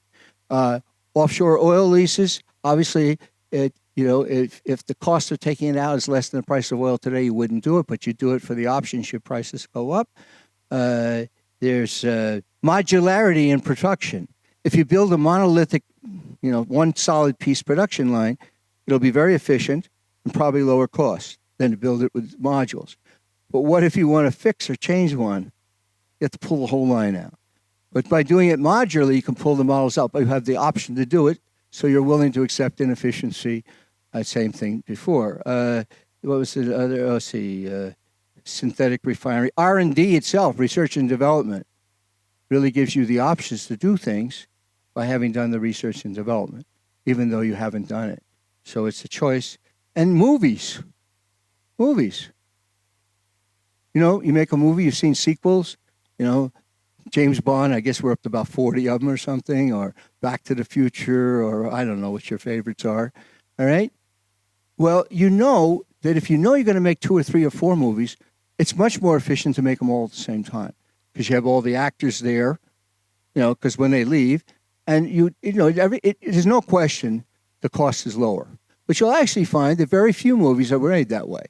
Offshore oil leases, obviously, if the cost of taking it out is less than the price of oil today, you wouldn't do it, but you do it for the option should prices go up. There's modularity in production. If you build a monolithic, one solid piece production line, it'll be very efficient and probably lower cost than to build it with modules. But what if you want to fix or change one? You have to pull the whole line out. But by doing it modularly, you can pull the models out, but you have the option to do it, so you're willing to accept inefficiency. Same thing before. What was the other? Let's see. Synthetic refinery. R&D itself, research and development, really gives you the options to do things by having done the research and development, even though you haven't done it. So it's a choice. And movies. You make a movie, you've seen sequels, James Bond, I guess we're up to about 40 of them or something, or Back to the Future, or I don't know what your favorites are, all right? Well, you know that if you know you're going to make 2 or 3 or 4 movies, it's much more efficient to make them all at the same time because you have all the actors there, because when they leave, And there's no question the cost is lower. But you'll actually find that very few movies are made that way.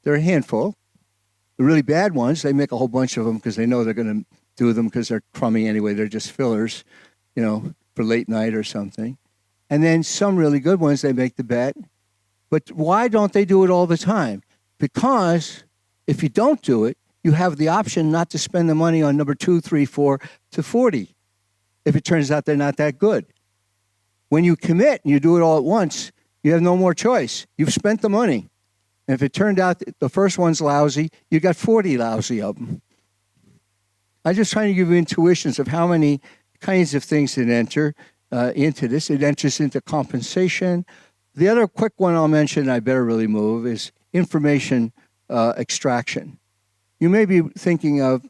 There are a handful. The really bad ones, they make a whole bunch of them because they know they're going to do them because they're crummy anyway. They're just fillers, for late night or something. And then some really good ones, they make the bet. But why don't they do it all the time? Because if you don't do it, you have the option not to spend the money on number 2, 3, 4 to 40 if it turns out they're not that good. When you commit and you do it all at once, you have no more choice. You've spent the money. And if it turned out that the first one's lousy, you got 40 lousy of them. I'm just trying to give you intuitions of how many kinds of things that enter into this. It enters into compensation. The other quick one I'll mention, I better really move, is information extraction. You may be thinking of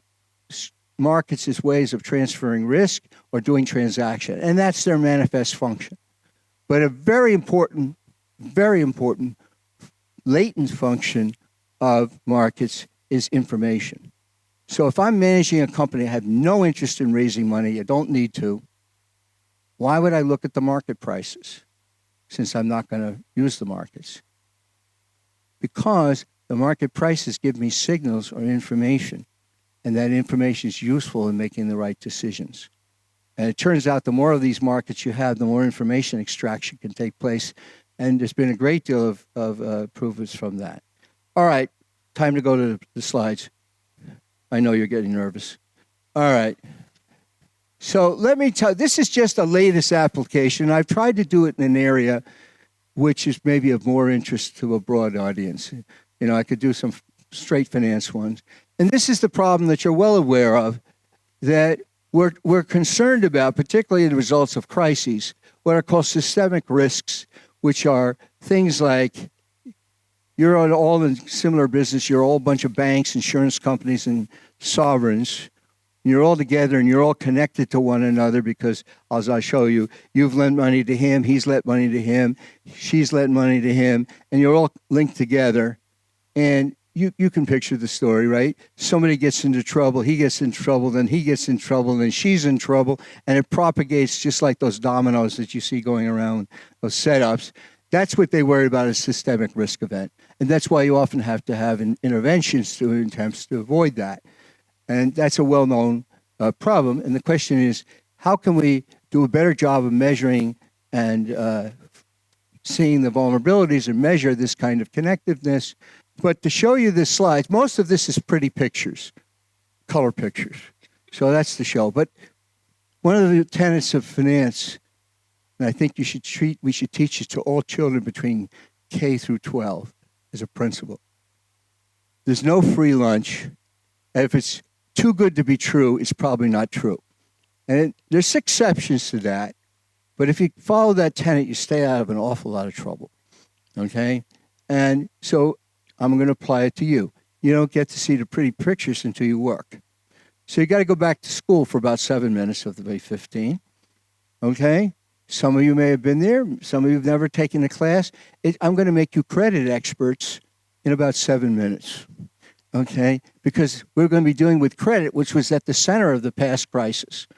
markets as ways of transferring risk or doing transaction, and that's their manifest function. But a very important latent function of markets is information. So if I'm managing a company, I have no interest in raising money, I don't need to, why would I look at the market prices since I'm not going to use the markets? Because the market prices give me signals or information, and that information is useful in making the right decisions. And it turns out the more of these markets you have, the more information extraction can take place. And there's been a great deal of improvements from that. All right, time to go to the slides. I know you're getting nervous. All right. So let me tell you, this is just a latest application. I've tried to do it in an area which is maybe of more interest to a broad audience. I could do some straight finance ones. And this is the problem that you're well aware of, that we're concerned about, particularly in the results of crises, what are called systemic risks, which are things like you're all in similar business, you're all a bunch of banks, insurance companies, and sovereigns. You're all together and you're all connected to one another because, as I show you, you've lent money to him, he's lent money to him, she's lent money to him, and you're all linked together. And you can picture the story, right? Somebody gets into trouble, he gets in trouble, then he gets in trouble, then she's in trouble, and it propagates just like those dominoes that you see going around, those setups. That's what they worry about, a systemic risk event. And that's why you often have to have interventions to attempts to avoid that. And that's a well-known problem. And the question is, how can we do a better job of measuring and seeing the vulnerabilities and measure this kind of connectiveness? But to show you this slide, most of this is pretty pictures, color pictures. So that's the show. But one of the tenets of finance, and I think we should teach it to all children between K through 12 as a principle. There's no free lunch. If it's too good to be true, it's probably not true. And there's exceptions to that. But if you follow that tenet, you stay out of an awful lot of trouble. Okay? And so I'm going to apply it to you. You don't get to see the pretty pictures until you work. So you got to go back to school for about 7 minutes of the way 15. Okay? Some of you may have been there. Some of you have never taken a class. I'm going to make you credit experts in about 7 minutes. Okay? Because we're going to be dealing with credit, which was at the center of the past crisis.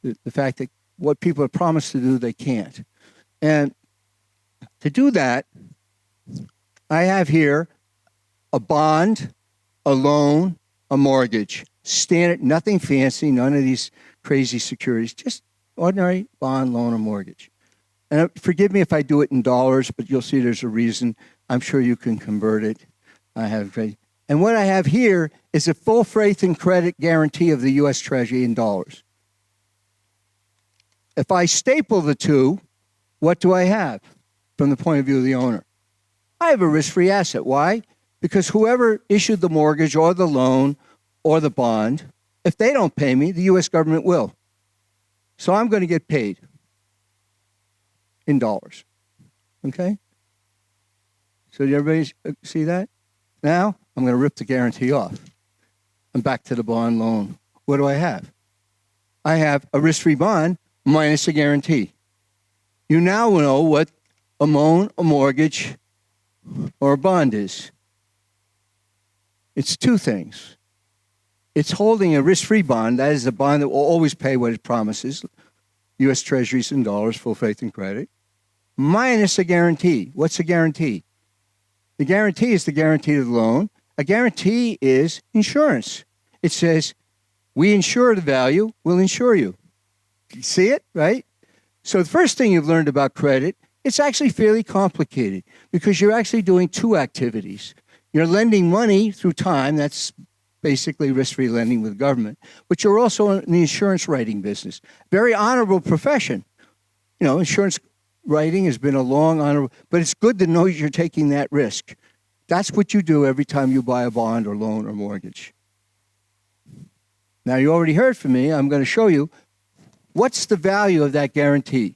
The fact that what people have promised to do, they can't. And to do that, I have here a bond, a loan, a mortgage. Standard, nothing fancy, none of these crazy securities, just ordinary bond, loan, or mortgage. And forgive me if I do it in dollars, but you'll see there's a reason. I'm sure you can convert it. And what I have here is a full faith and credit guarantee of the U.S. Treasury in dollars. If I staple the two, what do I have from the point of view of the owner? I have a risk-free asset. Why? Because whoever issued the mortgage or the loan or the bond, if they don't pay me, the U.S. government will. So I'm going to get paid in dollars. Okay? So did everybody see that? Now I'm going to rip the guarantee off. I'm back to the bond loan. What do I have? I have a risk-free bond minus a guarantee. You now know what a loan, a mortgage, or a bond is. It's two things. It's holding a risk-free bond, that is a bond that will always pay what it promises, U.S. Treasuries in dollars, full faith and credit, minus a guarantee. What's a guarantee? The guarantee is the guarantee of the loan. A guarantee is insurance. It says, we insure the value, we'll insure you. You see it, right? So the first thing you've learned about credit, it's actually fairly complicated because you're actually doing two activities. You're lending money through time. That's basically risk-free lending with government. But you're also in the insurance writing business. Very honorable profession. You know, insurance writing has been a long, honorable, but it's good to know you're taking that risk. That's what you do every time you buy a bond or loan or mortgage. Now, you already heard from me. I'm going to show you what's the value of that guarantee.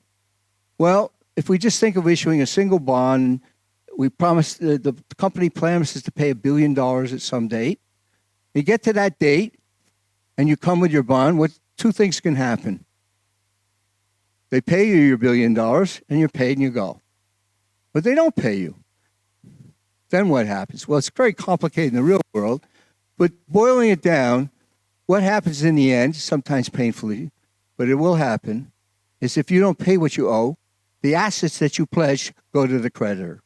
Well, if we just think of issuing a single bond, we promise the company promises to pay $1 billion at some date. You get to that date, and you come with your bond. Two things can happen. They pay you your $1 billion, and you're paid, and you go. But they don't pay you. Then what happens? Well, it's very complicated in the real world, but boiling it down, what happens in the end, sometimes painfully, but it will happen, is if you don't pay what you owe, the assets that you pledge go to the creditor.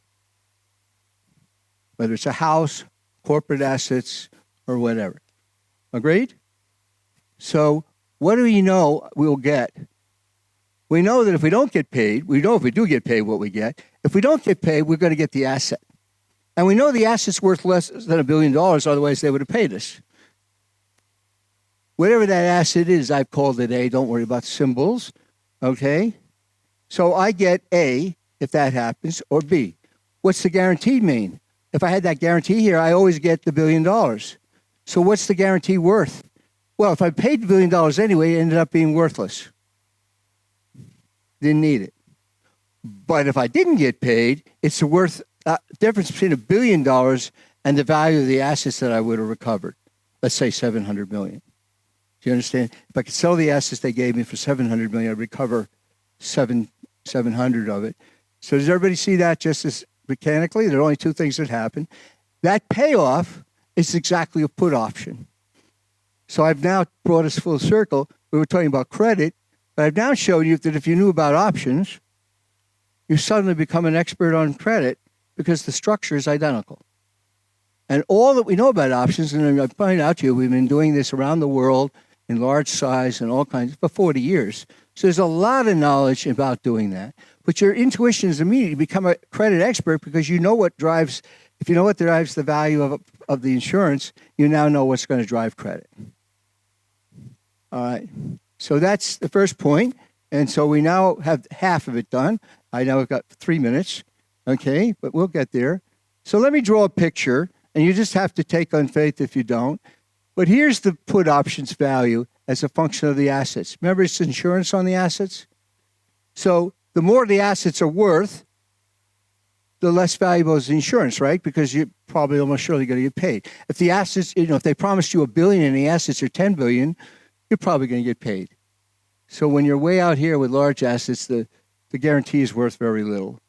Whether it's a house, corporate assets, or whatever. Agreed? So what do we know we'll get? We know that if we don't get paid, we know if we do get paid what we get. If we don't get paid, we're going to get the asset. And we know the asset's worth less than $1 billion, otherwise they would have paid us. Whatever that asset is, I've called it A. Don't worry about symbols, okay? So I get A if that happens, or B. What's the guarantee mean? If I had that guarantee here, I always get the $1 billion. So what's the guarantee worth? Well, if I paid the $1 billion anyway, it ended up being worthless. Didn't need it. But if I didn't get paid, it's the worth difference between $1 billion and the value of the assets that I would have recovered. Let's say $700 million. Do you understand? If I could sell the assets they gave me for $700 million, I'd recover 700 of it. So does everybody see that just as mechanically? There are only two things that happen. That payoff is exactly a put option. So I've now brought us full circle. We were talking about credit, but I've now shown you that if you knew about options, you suddenly become an expert on credit because the structure is identical. And all that we know about options, and I point out to you, we've been doing this around the world in large size and all kinds for 40 years. So there's a lot of knowledge about doing that. But your intuition is immediate. You become a credit expert because you know what drives, if you know what drives the value of the insurance, you now know what's going to drive credit. All right. So that's the first point. And so we now have half of it done. I know I've got 3 minutes. Okay, but we'll get there. So let me draw a picture, and you just have to take on faith if you don't. But here's the put options value as a function of the assets. Remember, it's insurance on the assets? So the more the assets are worth, the less valuable is the insurance, right? Because you're probably almost surely going to get paid. If the assets, if they promised you $1 billion and the assets are $10 billion, you're probably going to get paid. So when you're way out here with large assets, the guarantee is worth very little.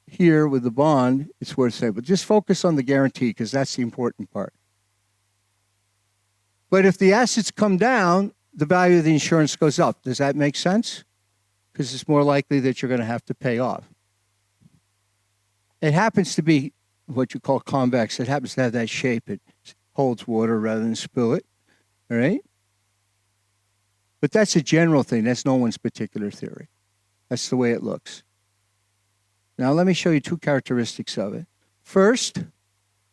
Here with the bond, it's worth saying, but just focus on the guarantee because that's the important part. But if the assets come down, the value of the insurance goes up. Does that make sense? Because it's more likely that you're going to have to pay off. It happens to be what you call convex. It happens to have that shape. It holds water rather than spill it. All right? But that's a general thing. That's no one's particular theory. That's the way it looks. Now, let me show you two characteristics of it. First,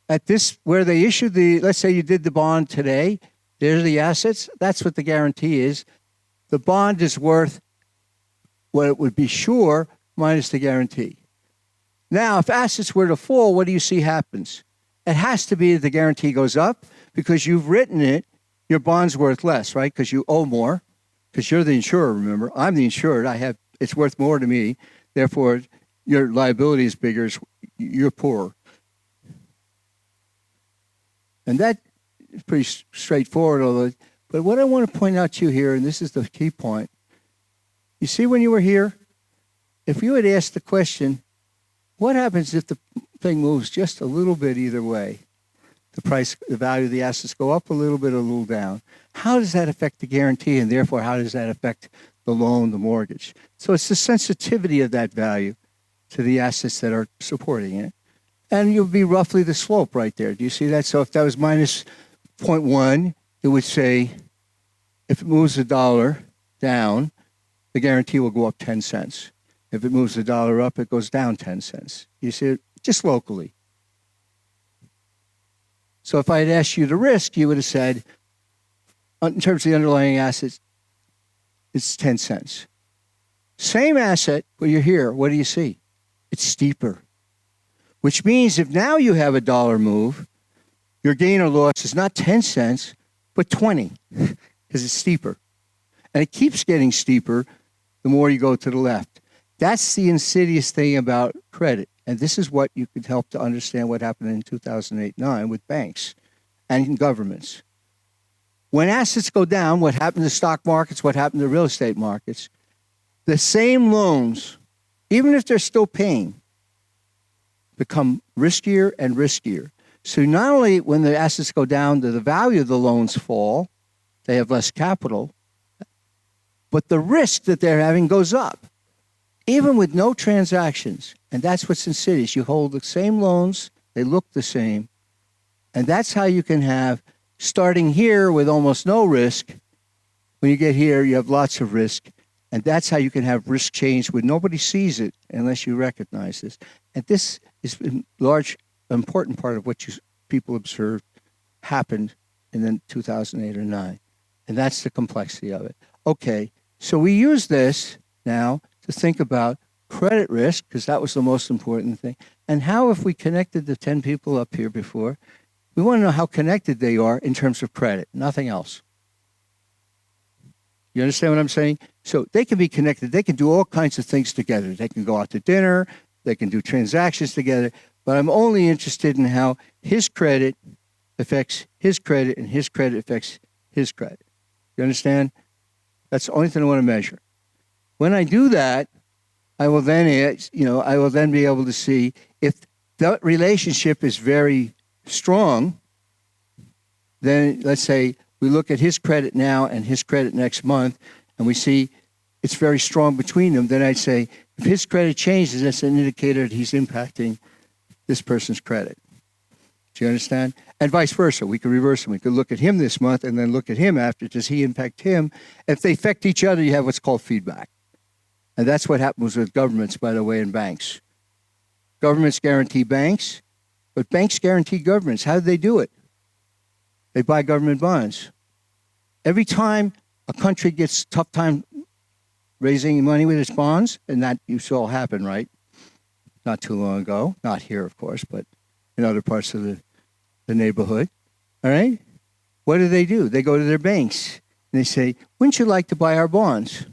at this, where they issued let's say you did the bond today, there's the assets. That's what the guarantee is. The bond is worth what it would be sure minus the guarantee. Now, if assets were to fall, what do you see happens? It has to be that the guarantee goes up because you've written it, your bond's worth less, right? Because you owe more, because you're the insurer, remember. I'm the insured. It's worth more to me. Therefore, your liability is bigger, you're poorer. And that is pretty straightforward. But what I want to point out to you here, and this is the key point, you see when you were here, if you had asked the question, what happens if the thing moves just a little bit either way? The value of the assets go up a little bit or a little down. How does that affect the guarantee, and therefore how does that affect the loan, the mortgage. So it's the sensitivity of that value to the assets that are supporting it. And you'll be roughly the slope right there. Do you see that? So if that was minus 0.1, it would say if it moves the dollar down, the guarantee will go up 10 cents. If it moves the dollar up, it goes down 10 cents. You see it just locally. So if I had asked you the risk, you would have said, in terms of the underlying assets, it's 10 cents. Same asset, but you're here. What do you see? It's steeper. Which means if now you have a dollar move, your gain or loss is not 10 cents, but 20, because it's steeper. And it keeps getting steeper the more you go to the left. That's the insidious thing about credit. And this is what you could help to understand what happened in 2008-9 with banks and governments. When assets go down, what happened to stock markets, what happened to real estate markets, the same loans, even if they're still paying, become riskier and riskier. So not only when the assets go down, do the value of the loans fall, they have less capital, but the risk that they're having goes up, even with no transactions. And that's what's insidious. You hold the same loans, they look the same, and that's how you can have, starting here with almost no risk, when you get here, you have lots of risk, and that's how you can have risk change when nobody sees it unless you recognize this. And this is a large, important part of what people observed happened in the 2008 or 9. And that's the complexity of it. Okay, so we use this now to think about credit risk, because that was the most important thing. And how, if we connected the 10 people up here before, we want to know how connected they are in terms of credit, nothing else. You understand what I'm saying? So they can be connected. They can do all kinds of things together. They can go out to dinner. They can do transactions together. But I'm only interested in how his credit affects his credit and his credit affects his credit. You understand? That's the only thing I want to measure. When I do that, I will then be able to see if that relationship is very strong. Then let's say we look at his credit now and his credit next month, and we see it's very strong between them. Then I'd say if his credit changes, that's an indicator that he's impacting this person's credit. Do you understand? And vice versa. We could reverse them. We could look at him this month and then look at him after. Does he impact him? If they affect each other, you have what's called feedback. And that's what happens with governments, by the way, and banks. Governments guarantee banks, but banks guarantee governments. How do they do it? They buy government bonds. Every time a country gets a tough time raising money with its bonds, and that you saw happen, right? Not too long ago. Not here, of course, but in other parts of the neighborhood. All right? What do? They go to their banks, and they say, wouldn't you like to buy our bonds?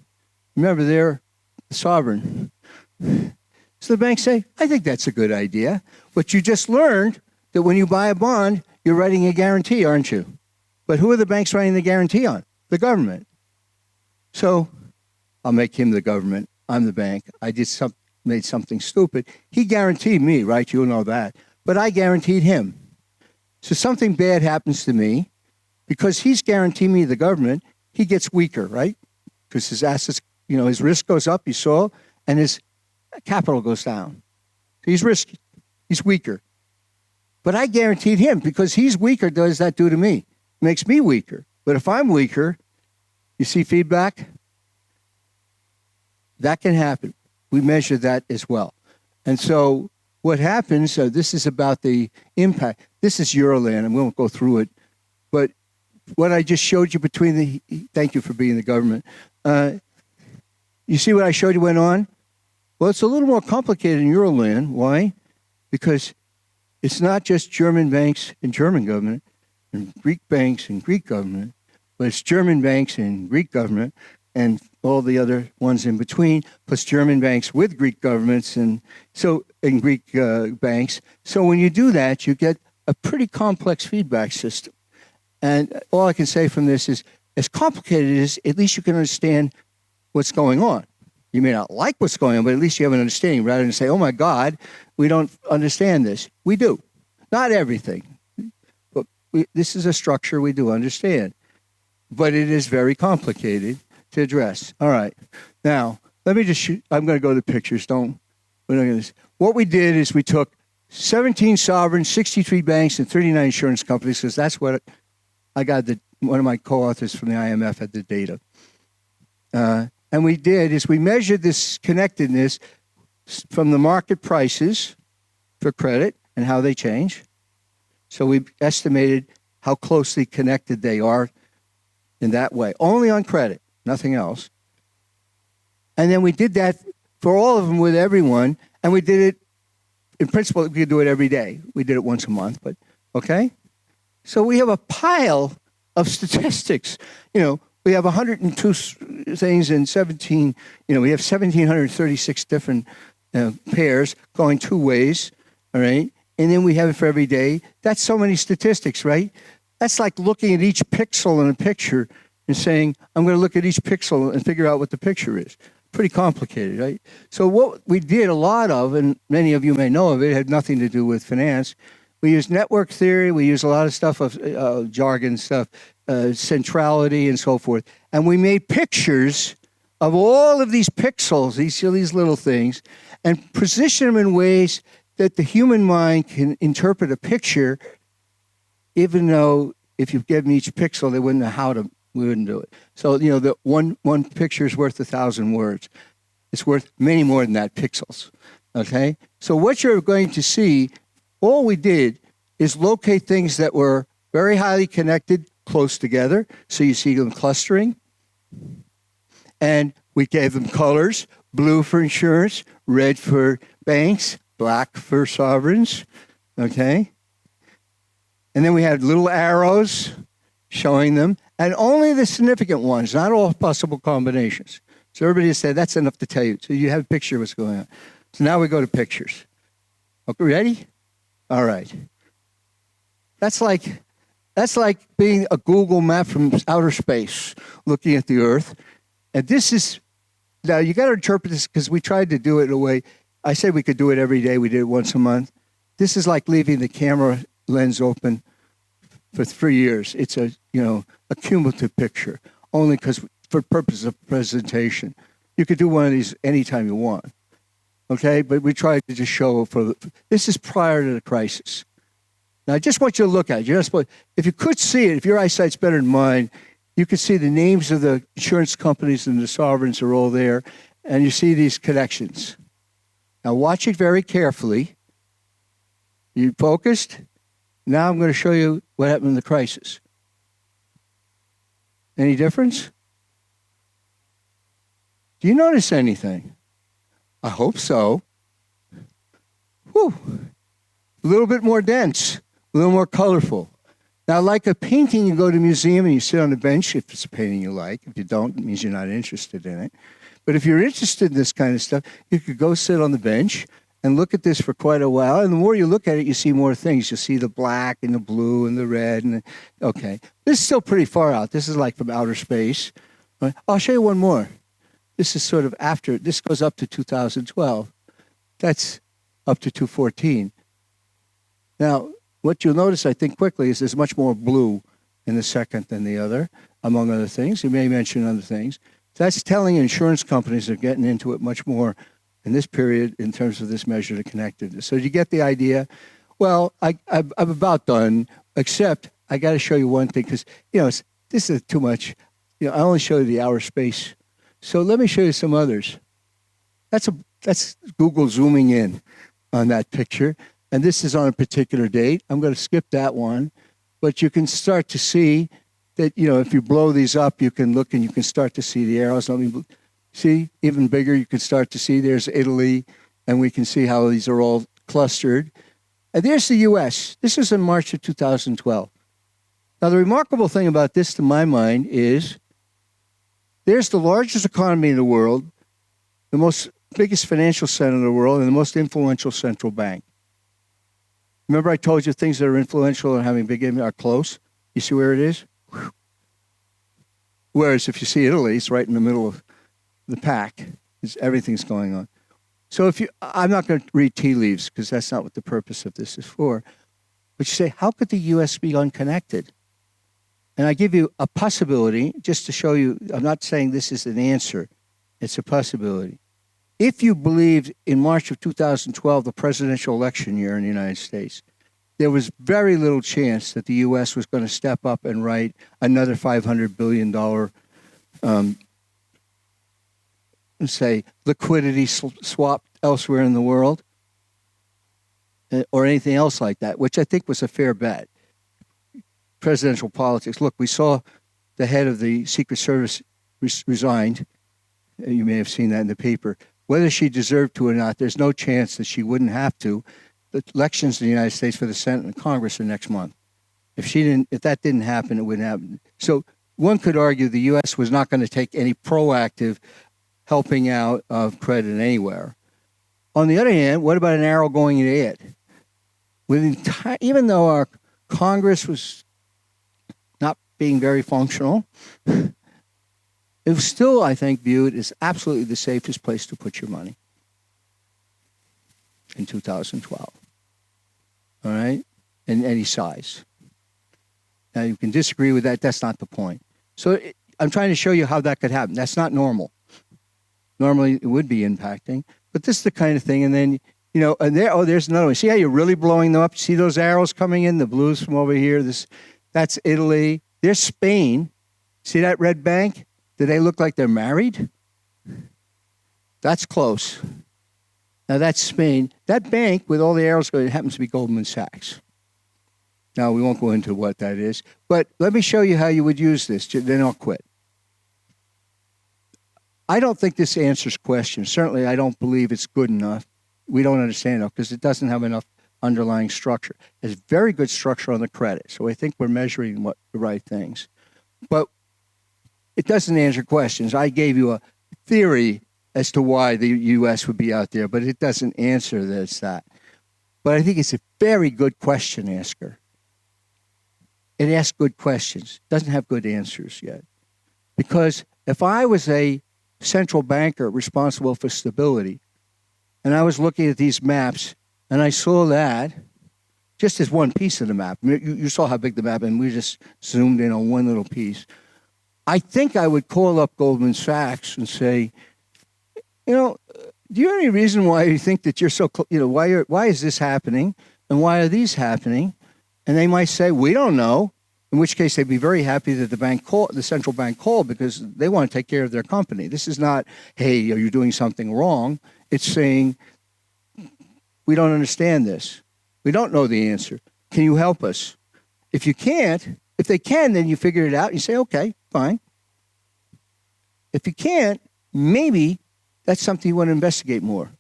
Remember, they're the sovereign. So the banks say, I think that's a good idea. But you just learned that when you buy a bond, you're writing a guarantee, aren't you? But who are the banks writing the guarantee on? The government. So I'll make him the government. I'm the bank. I made something stupid. He guaranteed me, right? You'll know that. But I guaranteed him. So something bad happens to me. Because he's guaranteeing me the government, he gets weaker, right? Because his assets, his risk goes up, you saw, and his capital goes down. So he's risky. He's weaker. But I guaranteed him, because he's weaker, does that do to me? It makes me weaker. But if I'm weaker, you see feedback? That can happen. We measure that as well. And so what happens, this is about the impact. This is Euroland, and we won't go through it. But what I just showed you thank you for being the government. You see what I showed you went on? Well, it's a little more complicated in Euroland. Why? Because it's not just German banks and German government, and Greek banks and Greek government, but it's German banks and Greek government, and all the other ones in between, plus German banks with Greek governments and Greek banks. So when you do that, you get a pretty complex feedback system. And all I can say from this is, as complicated it is, at least you can understand what's going on. You may not like what's going on, but at least you have an understanding, rather than say, oh my God, we don't understand this. We do. Not everything. But this is a structure we do understand. But it is very complicated to address. All right. Now, let me just shoot. I'm going to go to the pictures. We're not going to. What we did is we took 17 sovereigns, 63 banks, and 39 insurance companies, because that's what I got. One of my co-authors from the IMF had the data. And we did is we measured this connectedness from the market prices for credit and how they change. So we estimated how closely connected they are in that way, only on credit, nothing else. And then we did that for all of them with everyone, and we did it, in principle, we could do it every day. We did it once a month, but okay? So we have a pile of statistics. We have 102 things in 17, we have 1,736 different pairs going two ways, all right? And then we have it for every day. That's so many statistics, right? That's like looking at each pixel in a picture and saying, I'm going to look at each pixel and figure out what the picture is. Pretty complicated, right? So what we did a lot of, and many of you may know of it, had nothing to do with finance. We used network theory. We used a lot of stuff of jargon stuff, centrality and so forth. And we made pictures of all of these pixels, these little things, and position them in ways that the human mind can interpret a picture, even though if you give them each pixel, they wouldn't know how to, we wouldn't do it. So, the one picture is worth 1,000 words. It's worth many more than that, pixels, okay? So what you're going to see, all we did is locate things that were very highly connected, close together. So you see them clustering. And we gave them colors, blue for insurance, red for banks, black for sovereigns, okay? And then we had little arrows showing them, and only the significant ones, not all possible combinations. So everybody said, that's enough to tell you. So you have a picture of what's going on. So now we go to pictures. Okay, ready? All right. That's like being a Google map from outer space, looking at the Earth. And this is, now you got to interpret this because we tried to do it in a way. I said we could do it every day. We did it once a month. This is like leaving the camera lens open for 3 years. It's a cumulative picture, only because for purposes of presentation. You could do one of these anytime you want, okay? But we tried to just show this is prior to the crisis. Now, I just want you to look at it. If you could see it, if your eyesight's better than mine, you could see the names of the insurance companies and the sovereigns are all there, and you see these connections. Now, watch it very carefully. You focused? Now I'm going to show you what happened in the crisis. Any difference? Do you notice anything? I hope so. Whew. A little bit more dense, a little more colorful. Now, like a painting, you go to a museum and you sit on a bench, if it's a painting you like. If you don't, it means you're not interested in it. But if you're interested in this kind of stuff, you could go sit on the bench and look at this for quite a while. And the more you look at it, you see more things. You see the black and the blue and the red. Okay. This is still pretty far out. This is like from outer space. I'll show you one more. This is sort of after. This goes up to 2012. That's up to 2014. Now, what you'll notice, I think, quickly is there's much more blue in the second than the other, among other things. You may mention other things. That's telling insurance companies are getting into it much more in this period in terms of this measure of connectedness. So you get the idea? Well, I'm about done, except I got to show you one thing because, this is too much. I only show you the hour space. So let me show you some others. That's Google zooming in on that picture. And this is on a particular date. I'm going to skip that one. But you can start to see that, if you blow these up, you can look and you can start to see the arrows. Let me see, even bigger, you can start to see there's Italy, and we can see how these are all clustered. And there's the U.S. This is in March of 2012. Now, the remarkable thing about this, to my mind, is there's the largest economy in the world, the biggest financial center in the world, and the most influential central bank. Remember I told you things that are influential and having big impact are close? You see where it is? Whew. Whereas if you see Italy, it's right in the middle of the pack. Everything's going on. So I'm not going to read tea leaves because that's not what the purpose of this is for. But you say, how could the U.S. be unconnected? And I give you a possibility just to show you, I'm not saying this is an answer, it's a possibility. If you believed in March of 2012, the presidential election year in the United States, there was very little chance that the U.S. was going to step up and write another $500 billion, say, liquidity swap elsewhere in the world, or anything else like that, which I think was a fair bet. Presidential politics. Look, we saw the head of the Secret Service resigned. You may have seen that in the paper. Whether she deserved to or not, there's no chance that she wouldn't have to. The elections in the United States for the Senate and Congress are next month. If that didn't happen, it wouldn't happen. So one could argue the U.S. was not going to take any proactive helping out of credit anywhere. On the other hand, what about an arrow going into it? Even though our Congress was not being very functional, it was still, I think, viewed as absolutely the safest place to put your money in 2012. All right? In any size. Now, you can disagree with that. That's not the point. So I'm trying to show you how that could happen. That's not normal. Normally, it would be impacting. But this is the kind of thing. And then, and there's another one. See how you're really blowing them up? See those arrows coming in? The blues from over here? That's Italy. There's Spain. See that red bank? Do they look like they're married? That's close. Now, that's Spain. That bank with all the arrows going, it happens to be Goldman Sachs. Now, we won't go into what that is. But let me show you how you would use this. Then I'll quit. I don't think this answers questions. Certainly, I don't believe it's good enough. We don't understand it because it doesn't have enough underlying structure. There's very good structure on the credit. So I think we're measuring the right things. But it doesn't answer questions. I gave you a theory as to why the U.S. would be out there, but it doesn't answer that. But I think it's a very good question asker. It asks good questions. It doesn't have good answers yet. Because if I was a central banker responsible for stability, and I was looking at these maps, and I saw that just as one piece of the map. You saw how big the map, and we just zoomed in on one little piece. I think I would call up Goldman Sachs and say, do you have any reason why you think that you're so, why is this happening? And why are these happening? And they might say, we don't know. In which case, they'd be very happy that the central bank called because they want to take care of their company. This is not, hey, are you doing something wrong? It's saying, we don't understand this. We don't know the answer. Can you help us? If they can, then you figure it out. You say, okay, fine. If you can't, maybe that's something you want to investigate more.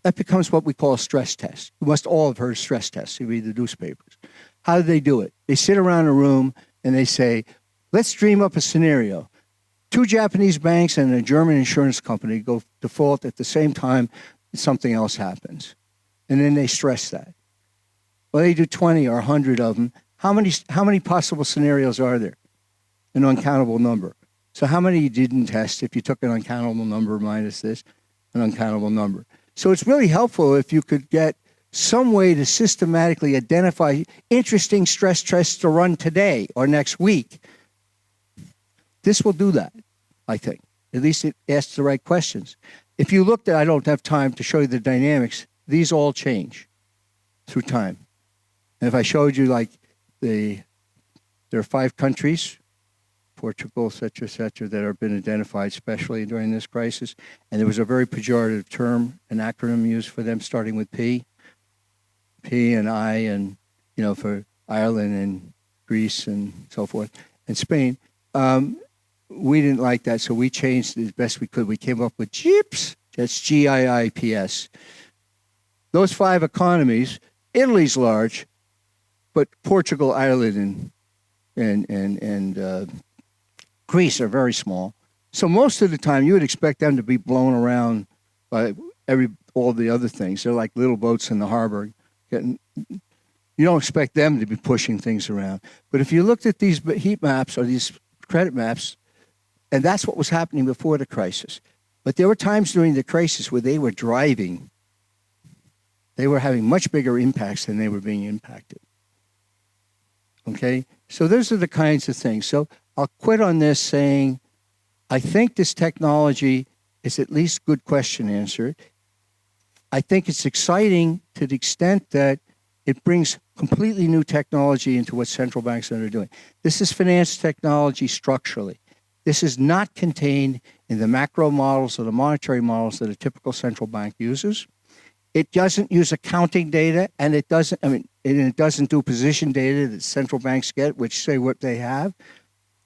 That becomes what we call a stress test. You must all have heard of stress tests. You read the newspapers. How do they do it? They sit around a room and they say, let's dream up a scenario. 2 Japanese banks and a German insurance company go default at the same time something else happens. And then they stress that. Well, they do 20 or 100 of them. How many possible scenarios are there? An uncountable number. So how many you didn't test if you took an uncountable number minus this, an uncountable number? So it's really helpful if you could get some way to systematically identify interesting stress tests to run today or next week. This will do that, I think. At least it asks the right questions. If you looked at, I don't have time to show you the dynamics, these all change through time. And if I showed you there are 5 countries, Portugal, et cetera, that have been identified, especially during this crisis. And there was a very pejorative term, an acronym used for them starting with P and I, and, for Ireland and Greece and so forth, and Spain. We didn't like that, so we changed it as best we could. We came up with GIPS. That's GIIPS. Those 5 economies, Italy's large, but Portugal, Ireland, and Greece are very small. So most of the time, you would expect them to be blown around by all the other things. They're like little boats in the harbor. You don't expect them to be pushing things around. But if you looked at these heat maps or these credit maps, and that's what was happening before the crisis. But there were times during the crisis where they were driving. They were having much bigger impacts than they were being impacted. Okay? So those are the kinds of things. So I'll quit on this saying, I think this technology is at least good question answered. I think it's exciting to the extent that it brings completely new technology into what central banks are doing. This is finance technology structurally. This is not contained in the macro models or the monetary models that a typical central bank uses. It doesn't use accounting data, and it doesn't do position data that central banks get, which say what they have,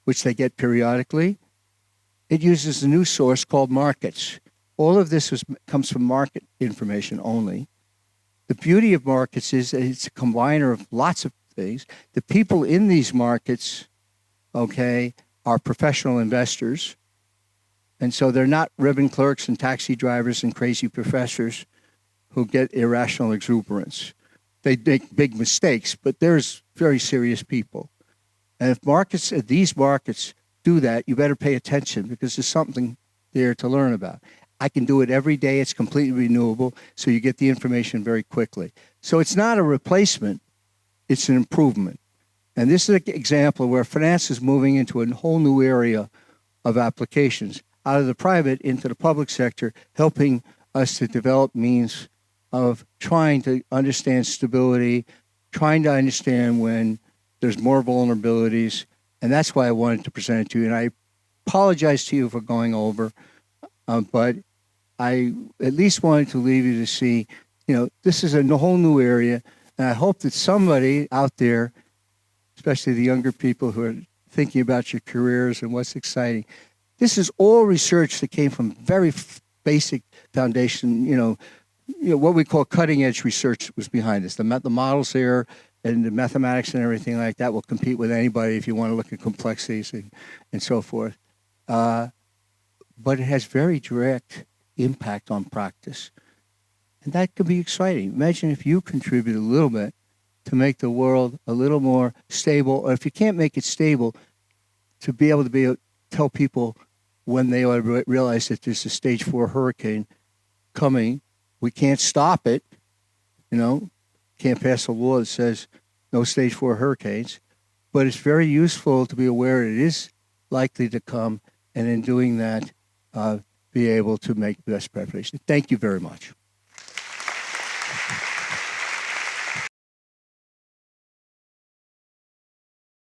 which they get periodically. It uses a new source called markets. All of this comes from market information only. The beauty of markets is that it's a combiner of lots of things. The people in these markets, okay, are professional investors. And so they're not ribbon clerks and taxi drivers and crazy professors who get irrational exuberance. They make big mistakes, but there's very serious people. And if these markets do that, you better pay attention because there's something there to learn about. I can do it every day. It's completely renewable, so you get the information very quickly. So it's not a replacement. It's an improvement. And this is an example where finance is moving into a whole new area of applications, out of the private into the public sector, helping us to develop means of trying to understand stability, trying to understand when there's more vulnerabilities. And that's why I wanted to present it to you. And I apologize to you for going over, but I at least wanted to leave you to see, this is a whole new area. And I hope that somebody out there, especially the younger people who are thinking about your careers and what's exciting, this is all research that came from very basic foundation, what we call cutting edge research was behind this. The models there and the mathematics and everything like that will compete with anybody if you want to look at complexities and so forth. But it has very direct impact on practice. And that can be exciting. Imagine if you contribute a little bit to make the world a little more stable, or if you can't make it stable, to be able to tell people when they realize that there's a stage 4 hurricane coming. We can't stop it, can't pass a law that says no stage 4 hurricanes, but it's very useful to be aware it is likely to come, and in doing that, be able to make best preparation. Thank you very much.